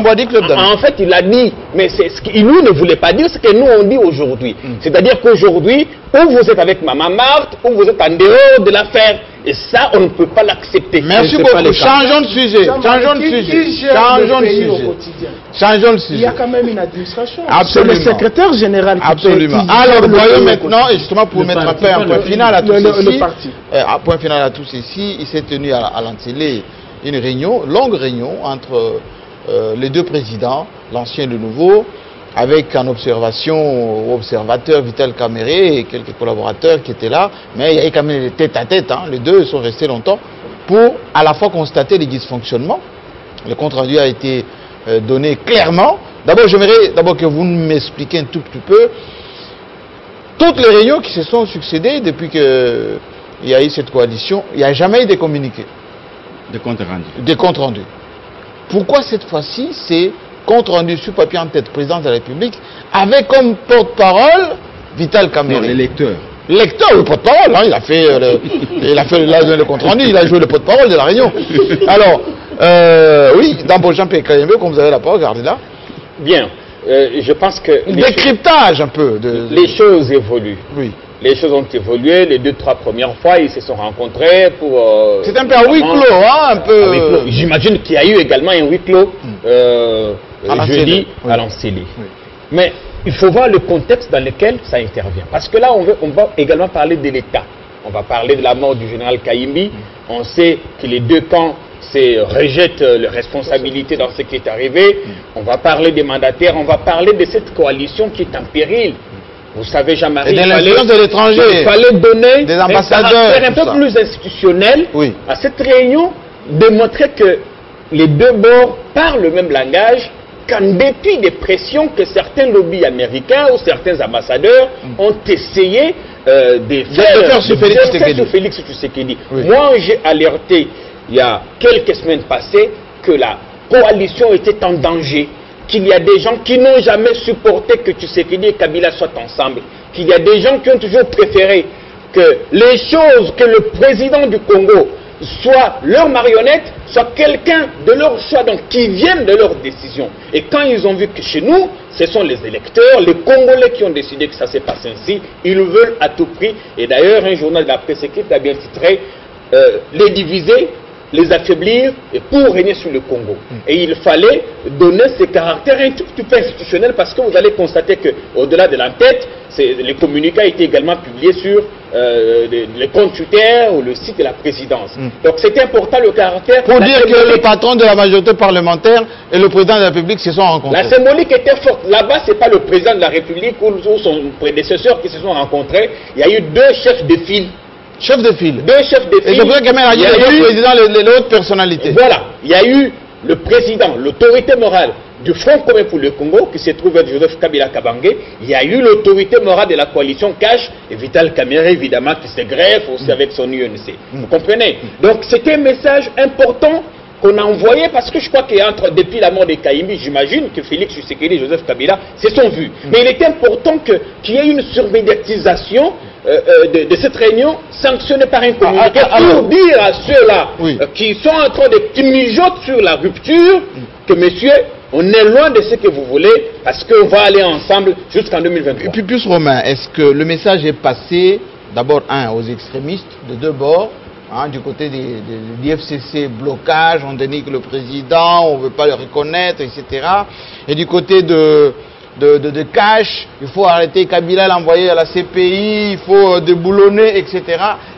a dit club d'amis. En fait, il a dit, mais c'est ce qu'il nous ne voulait pas dire, ce que nous on dit aujourd'hui. C'est-à-dire qu'aujourd'hui, ou vous êtes avec Maman Marthe, ou vous êtes en dehors de l'affaire. Et ça, on ne peut pas l'accepter. Merci beaucoup. Changeons de sujet. Changeons de sujet. Changeons de sujet. Changeons de sujet. Il y a quand même une administration. Absolument. C'est le secrétaire général qui absolument. Alors, voyons maintenant, et justement pour mettre un point final à tous ici, point final à tous ici, il s'est tenu à l'Antélé une réunion, longue réunion entre les deux présidents, l'ancien et le nouveau, avec en observateur Vital Kamere et quelques collaborateurs qui étaient là, mais il y avait quand même des tête à tête, hein. Les deux sont restés longtemps pour à la fois constater les dysfonctionnements. Le compte rendu a été donné clairement. D'abord, j'aimerais que vous m'expliquiez un tout petit peu toutes les réunions qui se sont succédées depuis qu'il y a eu cette coalition. Il n'y a jamais eu de communiqués. Des comptes rendus. Des comptes rendus. Pourquoi cette fois-ci c'est compte rendu sur papier en tête président de la République avec comme porte-parole Vital Kamere? Non, les lecteurs. Lecteur, le porte-parole, hein, il a fait le compte rendu, il a joué le porte-parole de la réunion. Alors, oui, dans Jean-Pierre Kayembe, comme vous avez la parole, regardez là. Bien, je pense que... Décryptage un peu. Les choses évoluent. Oui. Les choses ont évolué, les 2-3 premières fois, ils se sont rencontrés pour... c'est un peu à huis clos, hein, un peu... J'imagine qu'il y a eu également un huis clos jeudi à l'Ancélé. Oui. Mais il faut voir le contexte dans lequel ça intervient. Parce que là, on va également parler de l'État. On va parler de la mort du général Kayimbi. On sait que les deux camps rejettent leurs responsabilités dans ce qui est arrivé. On va parler des mandataires, on va parler de cette coalition qui est en péril. Vous savez, Jean-Marie, il fallait donner des ambassadeurs, un peu plus institutionnel à cette réunion, démontrer que les deux bords parlent le même langage, qu'en dépit des pressions que certains lobbies américains ou certains ambassadeurs ont essayé de faire sur Félix Tshisekedi. Moi, j'ai alerté il y a quelques semaines passées que la coalition était en danger, qu'il y a des gens qui n'ont jamais supporté que Tshisekedi et Kabila soient ensemble, qu'il y a des gens qui ont toujours préféré que les choses, que le président du Congo soit leur marionnette, soit quelqu'un de leur choix, donc qui vienne de leur décision. Et quand ils ont vu que chez nous, ce sont les électeurs, les Congolais qui ont décidé que ça s'est passé ainsi, ils veulent à tout prix. Et d'ailleurs, un journal de la presse écrite a bien titré les diviser, les affaiblir et pour régner sur le Congo. Et il fallait donner ce caractère un tout petit peu institutionnel parce que vous allez constater qu'au-delà de l'entête, les communiqués ont été également publiés sur les comptes Twitter ou le site de la présidence. Donc c'était important le caractère. Pour dire que le patron de la majorité parlementaire et le président de la République se sont rencontrés. La symbolique était forte. Là-bas, ce n'est pas le président de la République ou son prédécesseur qui se sont rencontrés. Il y a eu deux chefs de file. Chef de file. Deux chefs de file. Et c'est pour ça qu'il a dit le président, les autres personnalités. Voilà. Il y a eu le président, l'autorité morale du Front commun pour le Congo, qui se trouve être Joseph Kabila Kabange. Il y a eu l'autorité morale de la coalition Cash, et Vital Kamerhe, évidemment, qui se greffe aussi avec son UNC. Vous comprenez? Donc c'était un message important qu'on a envoyé, parce que je crois depuis la mort de Kaïmi, j'imagine que Félix Tshisekedi et Joseph Kabila se sont vus. Mais il était important qu'il y ait une surmédiatisation de cette réunion sanctionnée par un communiqué pour dire à ceux-là qui sont en train qui mijotent sur la rupture que, messieurs, on est loin de ce que vous voulez parce qu'on va aller ensemble jusqu'en 2023. Et puis plus Romain, est-ce que le message est passé d'abord aux extrémistes de deux bords, du côté du FCC, blocage, on dénigre le président, on ne veut pas le reconnaître, etc. Et du côté de Cash, il faut arrêter Kabila, l'envoyer à la CPI, il faut déboulonner, etc.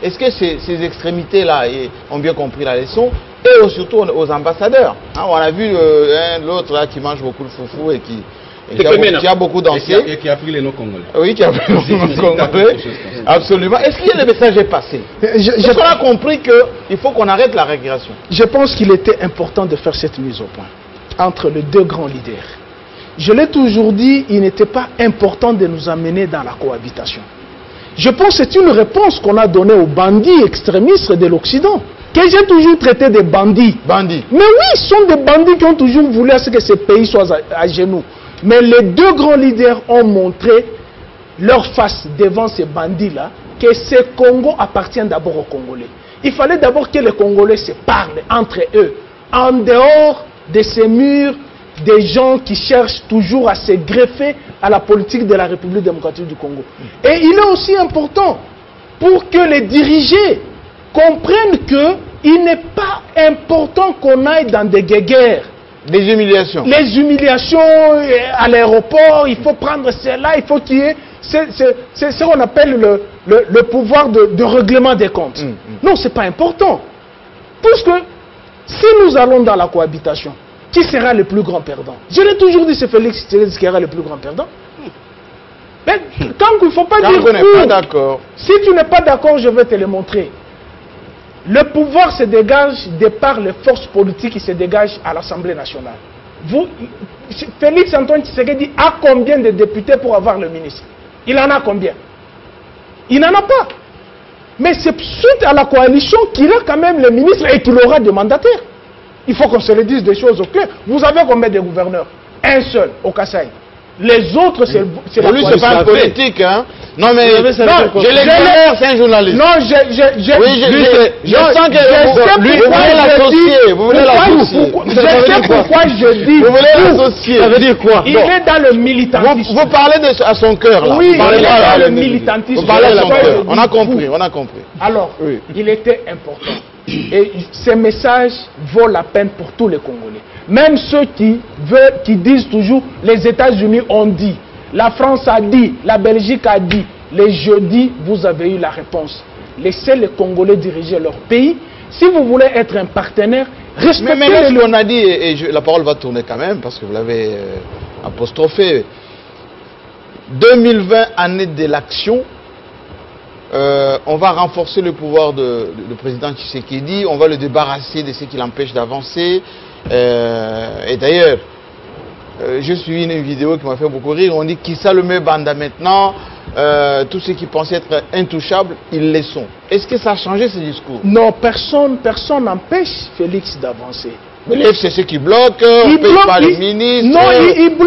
Est-ce que ces extrémités-là ont bien compris la leçon? Et surtout aux ambassadeurs. On a vu l'autre là qui mange beaucoup de foufou et qui a beaucoup dansé. Et qui a pris les noms congolais. Oui, qui a pris les noms congolais. Absolument. Est-ce que le message est passé? Est-ce qu'on a compris qu'il faut qu'on arrête la régression? Je pense qu'il était important de faire cette mise au point entre les deux grands leaders. Je l'ai toujours dit, il n'était pas important de nous amener dans la cohabitation. Je pense que c'est une réponse qu'on a donnée aux bandits extrémistes de l'Occident, que j'ai toujours traité de bandits. Bandits. Mais oui, ce sont des bandits qui ont toujours voulu à ce que ce pays soit à genoux. Mais les deux grands leaders ont montré leur face devant ces bandits-là, que ce Congo appartient d'abord aux Congolais. Il fallait d'abord que les Congolais se parlent entre eux, en dehors de ces murs, des gens qui cherchent toujours à se greffer à la politique de la République démocratique du Congo. Et il est aussi important pour que les dirigeants comprennent qu'il n'est pas important qu'on aille dans des guéguerres. Des humiliations. Les humiliations à l'aéroport, il faut prendre cela, il faut qu'il y ait... C'est ce qu'on appelle le pouvoir de règlement des comptes. Non, ce n'est pas important. Parce que si nous allons dans la cohabitation, qui sera le plus grand perdant? Je l'ai toujours dit, c'est Félix qui sera le plus grand perdant. Mais tant qu'il ne faut pas dire... on n'est pas d'accord. Si tu n'es pas d'accord, je vais te le montrer. Le pouvoir se dégage de par les forces politiques qui se dégagent à l'Assemblée nationale. Félix Antoine Tshisekedi a combien de députés pour avoir le ministre? Il en a combien? Il n'en a pas. Mais c'est suite à la coalition qu'il a quand même le ministre et qu'il aura des mandataires. Il faut qu'on se le dise des choses au clair. Vous avez combien de gouverneurs? Un seul au Kasaï. Les autres, c'est la coalition. Lui, c'est pas un politique, hein? Non, mais je l'ai c'est un journaliste. Non, je sens que lui, vous voulez l'associer. Vous voulez l'associer. Je sais pourquoi je dis. Vous voulez l'associer. Ça veut dire quoi? Il est dans le militantisme. Vous parlez à son cœur, là. Oui, il est dans le militantisme. Vous parlez à son cœur. On a compris, on a compris. Alors, il était important. Et ces messages vaut la peine pour tous les Congolais. Même ceux qui disent toujours les États-Unis ont dit, la France a dit, la Belgique a dit. Les jeudis, vous avez eu la réponse. Laissez les Congolais diriger leur pays. Si vous voulez être un partenaire, respectez. Mais là, ce qu'on a dit, et la parole va tourner quand même, parce que vous l'avez apostrophé. 2020, année de l'action. On va renforcer le pouvoir du président Tshisekedi, on va le débarrasser de ce qui l'empêche d'avancer. Et d'ailleurs, je suis une vidéo qui m'a fait beaucoup rire, on dit Kissa le met Banda maintenant, tous ceux qui pensaient être intouchables, ils le sont. Est-ce que ça a changé ce discours? Non, personne n'empêche Félix d'avancer. Mais les FCC qui bloquent, on ne paye pas les ministres. Non,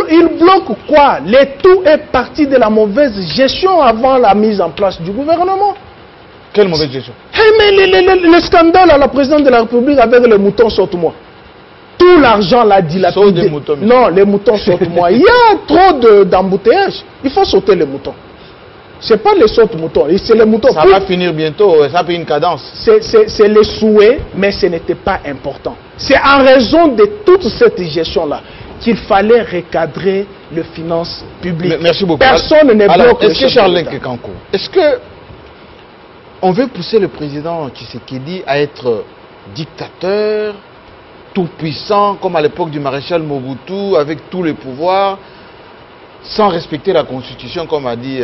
il bloque quoi? Tout est parti de la mauvaise gestion avant la mise en place du gouvernement. Quelle mauvaise gestion? Mais le scandale à la présidente de la République avec les moutons saute-moi. Tout l'argent l'a dilapidé. Des moutons, non, les moutons saute-moi. Il y a trop d'embouteillages. Il faut sauter les moutons. Ce n'est pas les sautes-moutons, c'est les moutons. Ça va finir bientôt, ça fait une cadence. C'est les souhaits, mais ce n'était pas important. C'est en raison de toute cette gestion-là qu'il fallait recadrer les finances publiques. Merci beaucoup. Personne n'est bloqué. Est-ce que Charles Nkekankou, est-ce que on veut pousser le président Tshisekedi à être dictateur, tout puissant, comme à l'époque du maréchal Mobutu, avec tous les pouvoirs, sans respecter la Constitution, comme a dit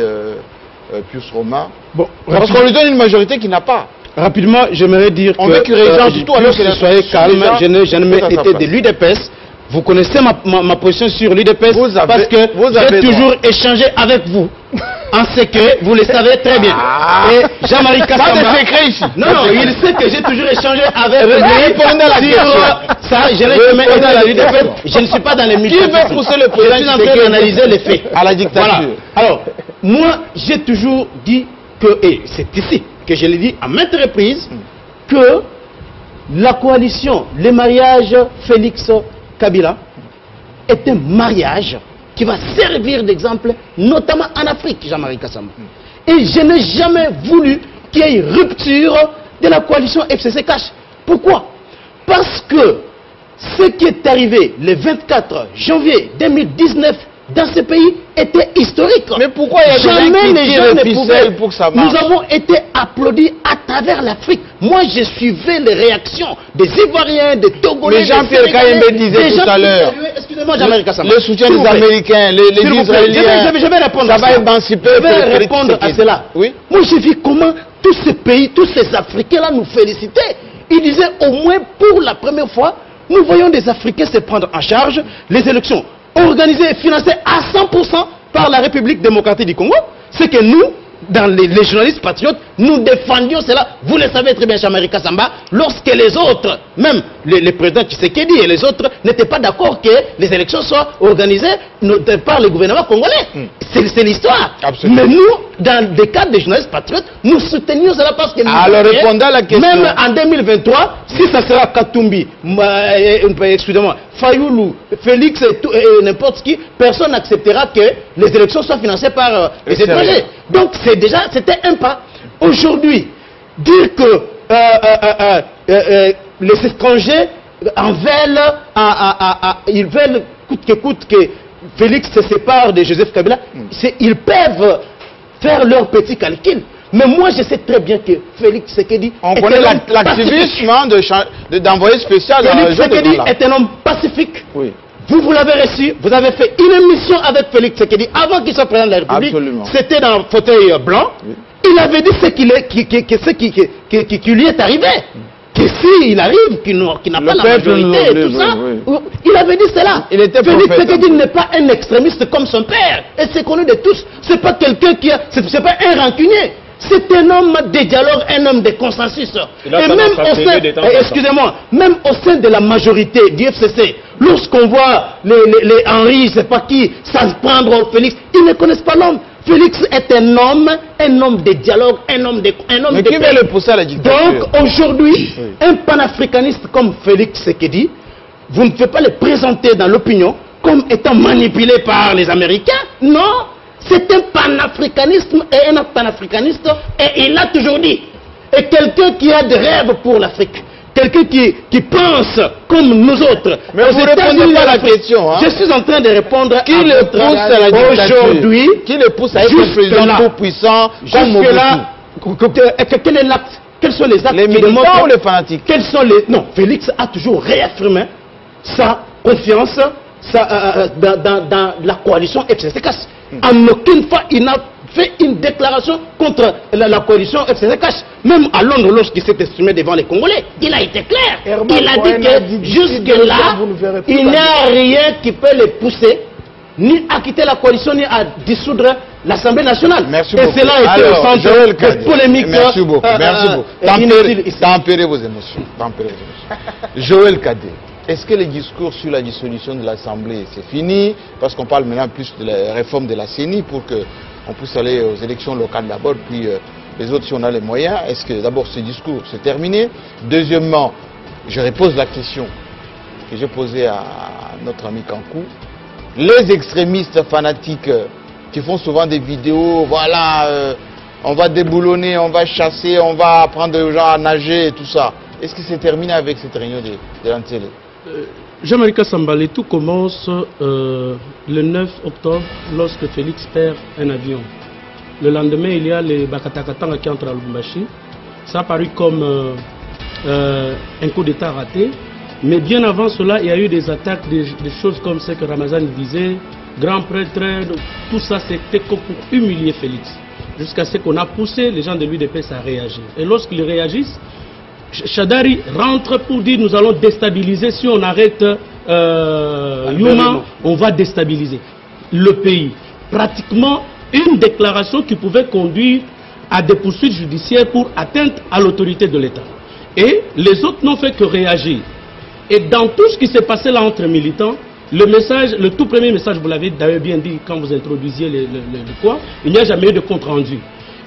Pius Romain? Bon, parce qu'on lui donne une majorité qu'il n'a pas. Rapidement, j'aimerais dire on veut qu'il régente tout alors que soyez calme, je n'ai jamais été de l'UDPS. Vous connaissez ma position sur l'UDPS parce que j'ai toujours échangé avec vous. En secret, vous le savez très bien. Et Jean-Marie Kassamba... Pas de secret ici. Non, il sait que j'ai toujours échangé avec vous. Répondez à la question. Ça, je n'ai jamais été à l'UDPS. Je ne suis pas dans les militants. Qui veut pousser le président? Je suis en train d'analyser les faits. À la dictature. Voilà. Alors, moi, j'ai toujours dit que, et c'est ici que je l'ai dit à maintes reprises, que la coalition, le mariage Félix-Kabila est un mariage qui va servir d'exemple, notamment en Afrique, Jean-Marie Kassamba. Et je n'ai jamais voulu qu'il y ait une rupture de la coalition FCC-Cash. Pourquoi? Parce que ce qui est arrivé le 24 janvier 2019 dans ce pays était historique. Mais pourquoi il y a jamais les gens ne pouvaient... pour que ça marche? Nous avons été applaudis à travers l'Afrique. Moi, je suivais les réactions des Ivoiriens, des Togolais. Mais Jean-Pierre Kayembe disait tout à l'heure, excusez-moi, Jean-Marie Kassamba, le soutien des Américains, les Israéliens, je vais répondre ça va émanciper. Je vais répondre à cela. Oui? Moi, j'ai vu comment tous ces pays, tous ces Africains-là nous félicitaient. Ils disaient au moins pour la première fois, nous voyons des Africains se prendre en charge les élections organisées et financées à 100% par la République démocratique du Congo. C'est que nous, dans les journalistes patriotes, nous défendions cela. Vous le savez très bien, Jean-Marie Kassamba, lorsque les autres, même les présidents Tshisekedi et les autres, n'étaient pas d'accord que les élections soient organisées par le gouvernement congolais. C'est l'histoire. Mais nous, dans des cadres des journalistes patriotes, nous soutenions cela parce que nous... Alors, répondez à la question. Même en 2023, si ça sera Katumbi, excusez-moi, Fayoulou, Félix et n'importe qui, personne n'acceptera que les élections soient financées par les étrangers. Donc c'était un pas. Aujourd'hui, dire que les étrangers en veulent, ils veulent coûte que coûte que Félix se sépare de Joseph Kabila, ils peuvent faire leur petit calcul. Mais moi, je sais très bien que Félix Tshisekedi... On connaît l'activisme d'envoyé spécial dans la région de Félix Tshisekedi est un homme pacifique. Oui. Vous l'avez reçu, vous avez fait une émission avec Félix Tshisekedi avant qu'il soit président de la République. C'était dans un fauteuil blanc. Oui. Il avait dit ce qui lui est arrivé. Que s'il arrive, qu'il n'a pas la majorité et tout ça, il avait dit cela. Félix Tshisekedi n'est pas un extrémiste comme son père. Et c'est connu de tous. C'est pas quelqu'un qui a... C'est pas un rancunier. C'est un homme de dialogue, un homme de consensus. Et même au sein, excusez-moi, même au sein de la majorité du FCC, lorsqu'on voit les Henri, je sais pas qui, s'en prendre au Félix, ils ne connaissent pas l'homme. Félix est un homme de dialogue, un homme de Mais qui veut le pousser à la dictature? Donc aujourd'hui, un panafricaniste comme Félix Tshisekedi, vous ne pouvez pas le présenter dans l'opinion comme étant manipulé par les Américains. Non, c'est un panafricanisme et un panafricaniste, et il l'a toujours dit. Et quelqu'un qui a des rêves pour l'Afrique. Quelqu'un qui pense comme nous autres. Mais vous ne répondez pas à la question. Hein? Je suis en train de répondre qui le pousse à la dictature aujourd'hui? Qui le pousse à être un président tout puissant comme Mobutu? Quel est l'acte? Quels sont les actes? Les militants ou les fanatiques? Quels sont les... Non, Félix a toujours réaffirmé sa confiance dans la coalition FCC-Cash. En aucune fois, il n'a fait une déclaration contre la coalition FCC-Cash. Même à Londres, lorsqu'il s'est exprimé devant les Congolais, il a été clair. Il a dit que jusque-là, il n'y a rien qui peut les pousser ni à quitter la coalition, ni à dissoudre l'Assemblée nationale. Merci et beaucoup. cela a été au centre de polémique. Merci beaucoup. Merci beaucoup. Tempérez vos émotions. Joël Kadé, est-ce que les discours sur la dissolution de l'Assemblée, c'est fini? Parce qu'on parle maintenant plus de la réforme de la CENI pour qu'on puisse aller aux élections locales d'abord, puis les autres si on a les moyens. Est-ce que d'abord ce discours c'est terminé? Deuxièmement, je repose la question que j'ai posée à notre ami Kankou. Les extrémistes fanatiques qui font souvent des vidéos, voilà, on va déboulonner, on va chasser, on va apprendre aux gens à nager et tout ça. Est-ce que c'est terminé avec cette réunion de l'Antélé? Jean-Marie Sambale, tout commence le 9 octobre lorsque Félix perd un avion. Le lendemain, il y a les Bakatakatanga qui entrent à Lubumbashi. Ça a paru comme un coup d'État raté. Mais bien avant cela, il y a eu des attaques, des choses comme ce que Ramazan disait, grand prêtre, tout ça c'était pour humilier Félix. Jusqu'à ce qu'on a poussé les gens de l'UDPS à réagir. Et lorsqu'ils réagissent, Shadari rentre pour dire nous allons déstabiliser, si on arrête Yuma, on va déstabiliser le pays. Pratiquement une déclaration qui pouvait conduire à des poursuites judiciaires pour atteinte à l'autorité de l'État. Et les autres n'ont fait que réagir. Et dans tout ce qui s'est passé là entre militants, le message, le tout premier message, vous l'avez d'ailleurs bien dit quand vous introduisiez le quoi, il n'y a jamais eu de compte rendu.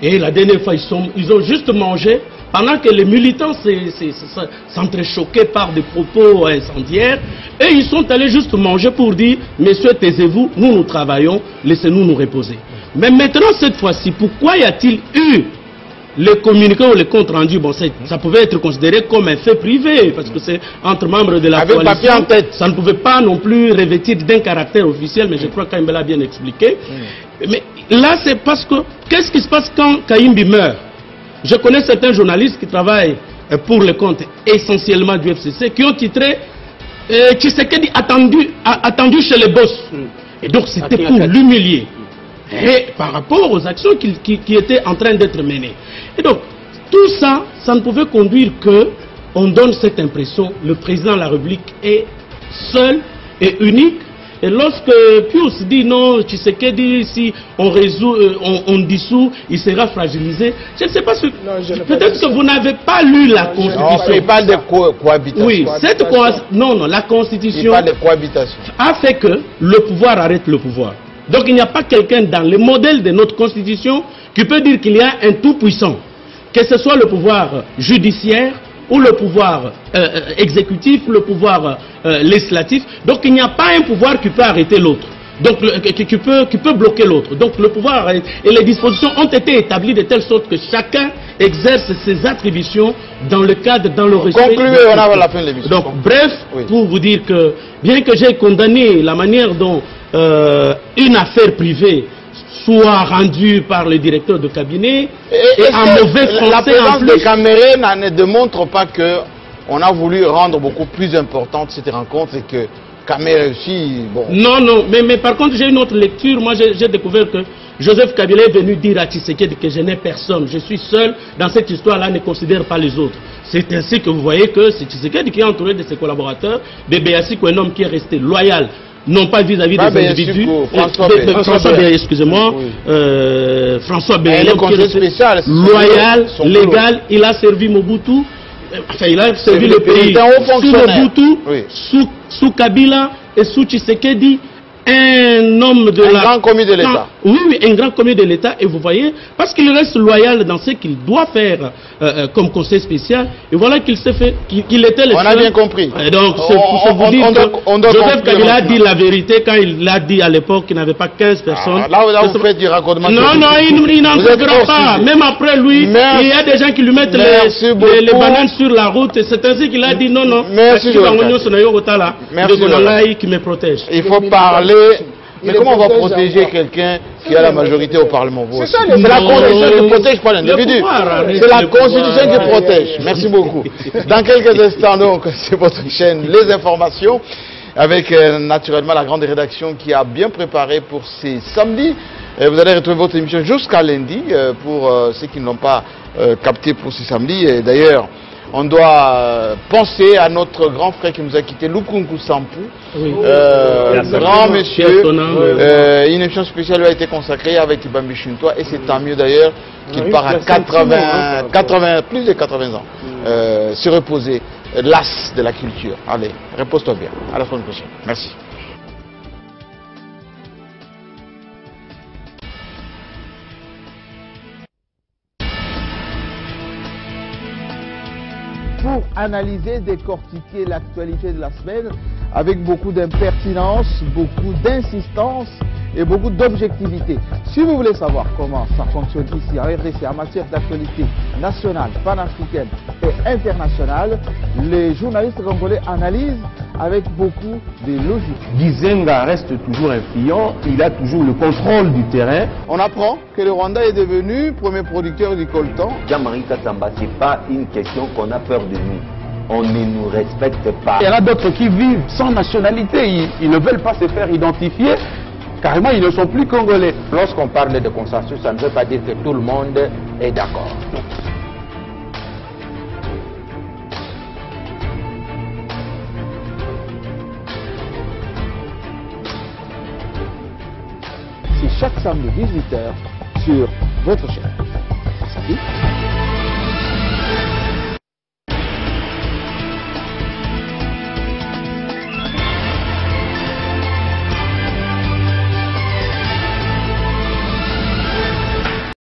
Et la dernière fois, ils ont juste mangé, pendant que les militants s'entrechoquaient par des propos incendiaires, et ils sont allés juste manger pour dire, messieurs, taisez-vous, nous travaillons, laissez-nous nous reposer. Mais maintenant, cette fois-ci, pourquoi y a-t-il eu les communicants ou les comptes rendus? Bon, ça pouvait être considéré comme un fait privé, parce que c'est entre membres de la coalition. Papier en tête. Ça ne pouvait pas non plus revêtir d'un caractère officiel, mais je crois qu'Aimbe l'a bien expliqué. Mais là, c'est parce que, qu'est-ce qui se passe quand Kayimbi meurt? Je connais certains journalistes qui travaillent pour le compte essentiellement du FCC, qui ont titré Tshisekedi attendu chez les boss. Et donc, c'était pour l'humilier. Et par rapport aux actions qui étaient en train d'être menées. Et donc, tout ça, ça ne pouvait conduire que on donne cette impression, le président de la République est seul et unique. Et lorsque Pius dit non, Tshisekedi, si on résout, on dissout, il sera fragilisé. Je ne sais pas ce... Peut-être que vous n'avez pas lu la Constitution. Il parle de cohabitation. Oui, non, la Constitution a fait que le pouvoir arrête le pouvoir. Donc il n'y a pas quelqu'un dans le modèle de notre Constitution qui peut dire qu'il y a un tout-puissant. Que ce soit le pouvoir judiciaire ou le pouvoir exécutif, le pouvoir législatif. Donc il n'y a pas un pouvoir qui peut arrêter l'autre. Donc qui peut bloquer l'autre. Donc le pouvoir arrête. Et les dispositions ont été établies de telle sorte que chacun exerce ses attributions dans le cadre, dans le respect. Concluez, on a la fin de l'émission. Donc bref, oui. Pour vous dire que bien que j'ai condamné la manière dont une affaire privée soit rendue par le directeur de cabinet et en mauvais français. La présence de Cameroun ne démontre pas qu'on a voulu rendre beaucoup plus importante cette rencontre et que Cameroun aussi... Bon. Non, mais par contre j'ai une autre lecture. Moi j'ai découvert que Joseph Kabila est venu dire à Tshisekedi que je n'ai personne, je suis seul dans cette histoire-là, ne considère pas les autres. C'est ainsi que vous voyez que c'est Tshisekedi qui est entouré de ses collaborateurs, de Béassiko, un homme qui est resté loyal, non pas vis-à-vis des individus. François Béa, excusez-moi. Oui. François Béa, loyal, légal, il a servi Mobutu. Enfin, il a servi le pays sous Mobutu, oui. sous Kabila et sous Tshisekedi. Un homme de la... grand commis de l'État. Oui, un grand commis de l'État. Et vous voyez, parce qu'il reste loyal dans ce qu'il doit faire comme conseil spécial, et voilà qu'il s'est fait, qu'il était le seul. On a bien compris. Et donc, c'est pour vous dire que Joseph Kabila a dit la vérité quand il l'a dit à l'époque qu'il n'avait pas 15 personnes. Là, vous faites du raccordement. Non, il n'en trouvera pas. Même après lui, il y a des gens qui lui mettent les bananes sur la route. C'est ainsi qu'il a dit non. Merci, qui me protège. Il faut parler. Mais comment on va protéger quelqu'un qui a la majorité au Parlement? C'est la Constitution qui protège, pas l'individu. C'est la Constitution qui protège. Merci beaucoup. Dans quelques instants, donc, c'est votre chaîne Les Informations, avec naturellement la grande rédaction qui a bien préparé pour ces samedis. Vous allez retrouver votre émission jusqu'à lundi pour ceux qui ne l'ont pas capté pour ces samedis. Et d'ailleurs, on doit penser à notre grand frère qui nous a quitté, Lukunku Sampou, grand monsieur. Une émission spéciale lui a été consacrée avec Ibambi Chuntois et c'est tant mieux d'ailleurs qu'il part à plus de 80 ans se reposer l'as de la culture. Allez, repose-toi bien. À la semaine prochaine. Merci. Pour analyser, décortiquer l'actualité de la semaine avec beaucoup d'impertinence, beaucoup d'insistance et beaucoup d'objectivité. Si vous voulez savoir comment ça fonctionne ici en RDC en matière d'actualité nationale, panafricaine et internationale, les journalistes congolais analysent avec beaucoup de logique. Gizenga reste toujours influent, il a toujours le contrôle du terrain. On apprend que le Rwanda est devenu premier producteur du coltan. Jean-Marie Kassamba, ce n'est pas une question qu'on a peur de nous. On ne nous respecte pas. Il y en a d'autres qui vivent sans nationalité, ils ne veulent pas se faire identifier. Carrément, ils ne sont plus congolais. Lorsqu'on parle de consensus, ça ne veut pas dire que tout le monde est d'accord. C'est chaque samedi 18h sur votre chaîne. Salut.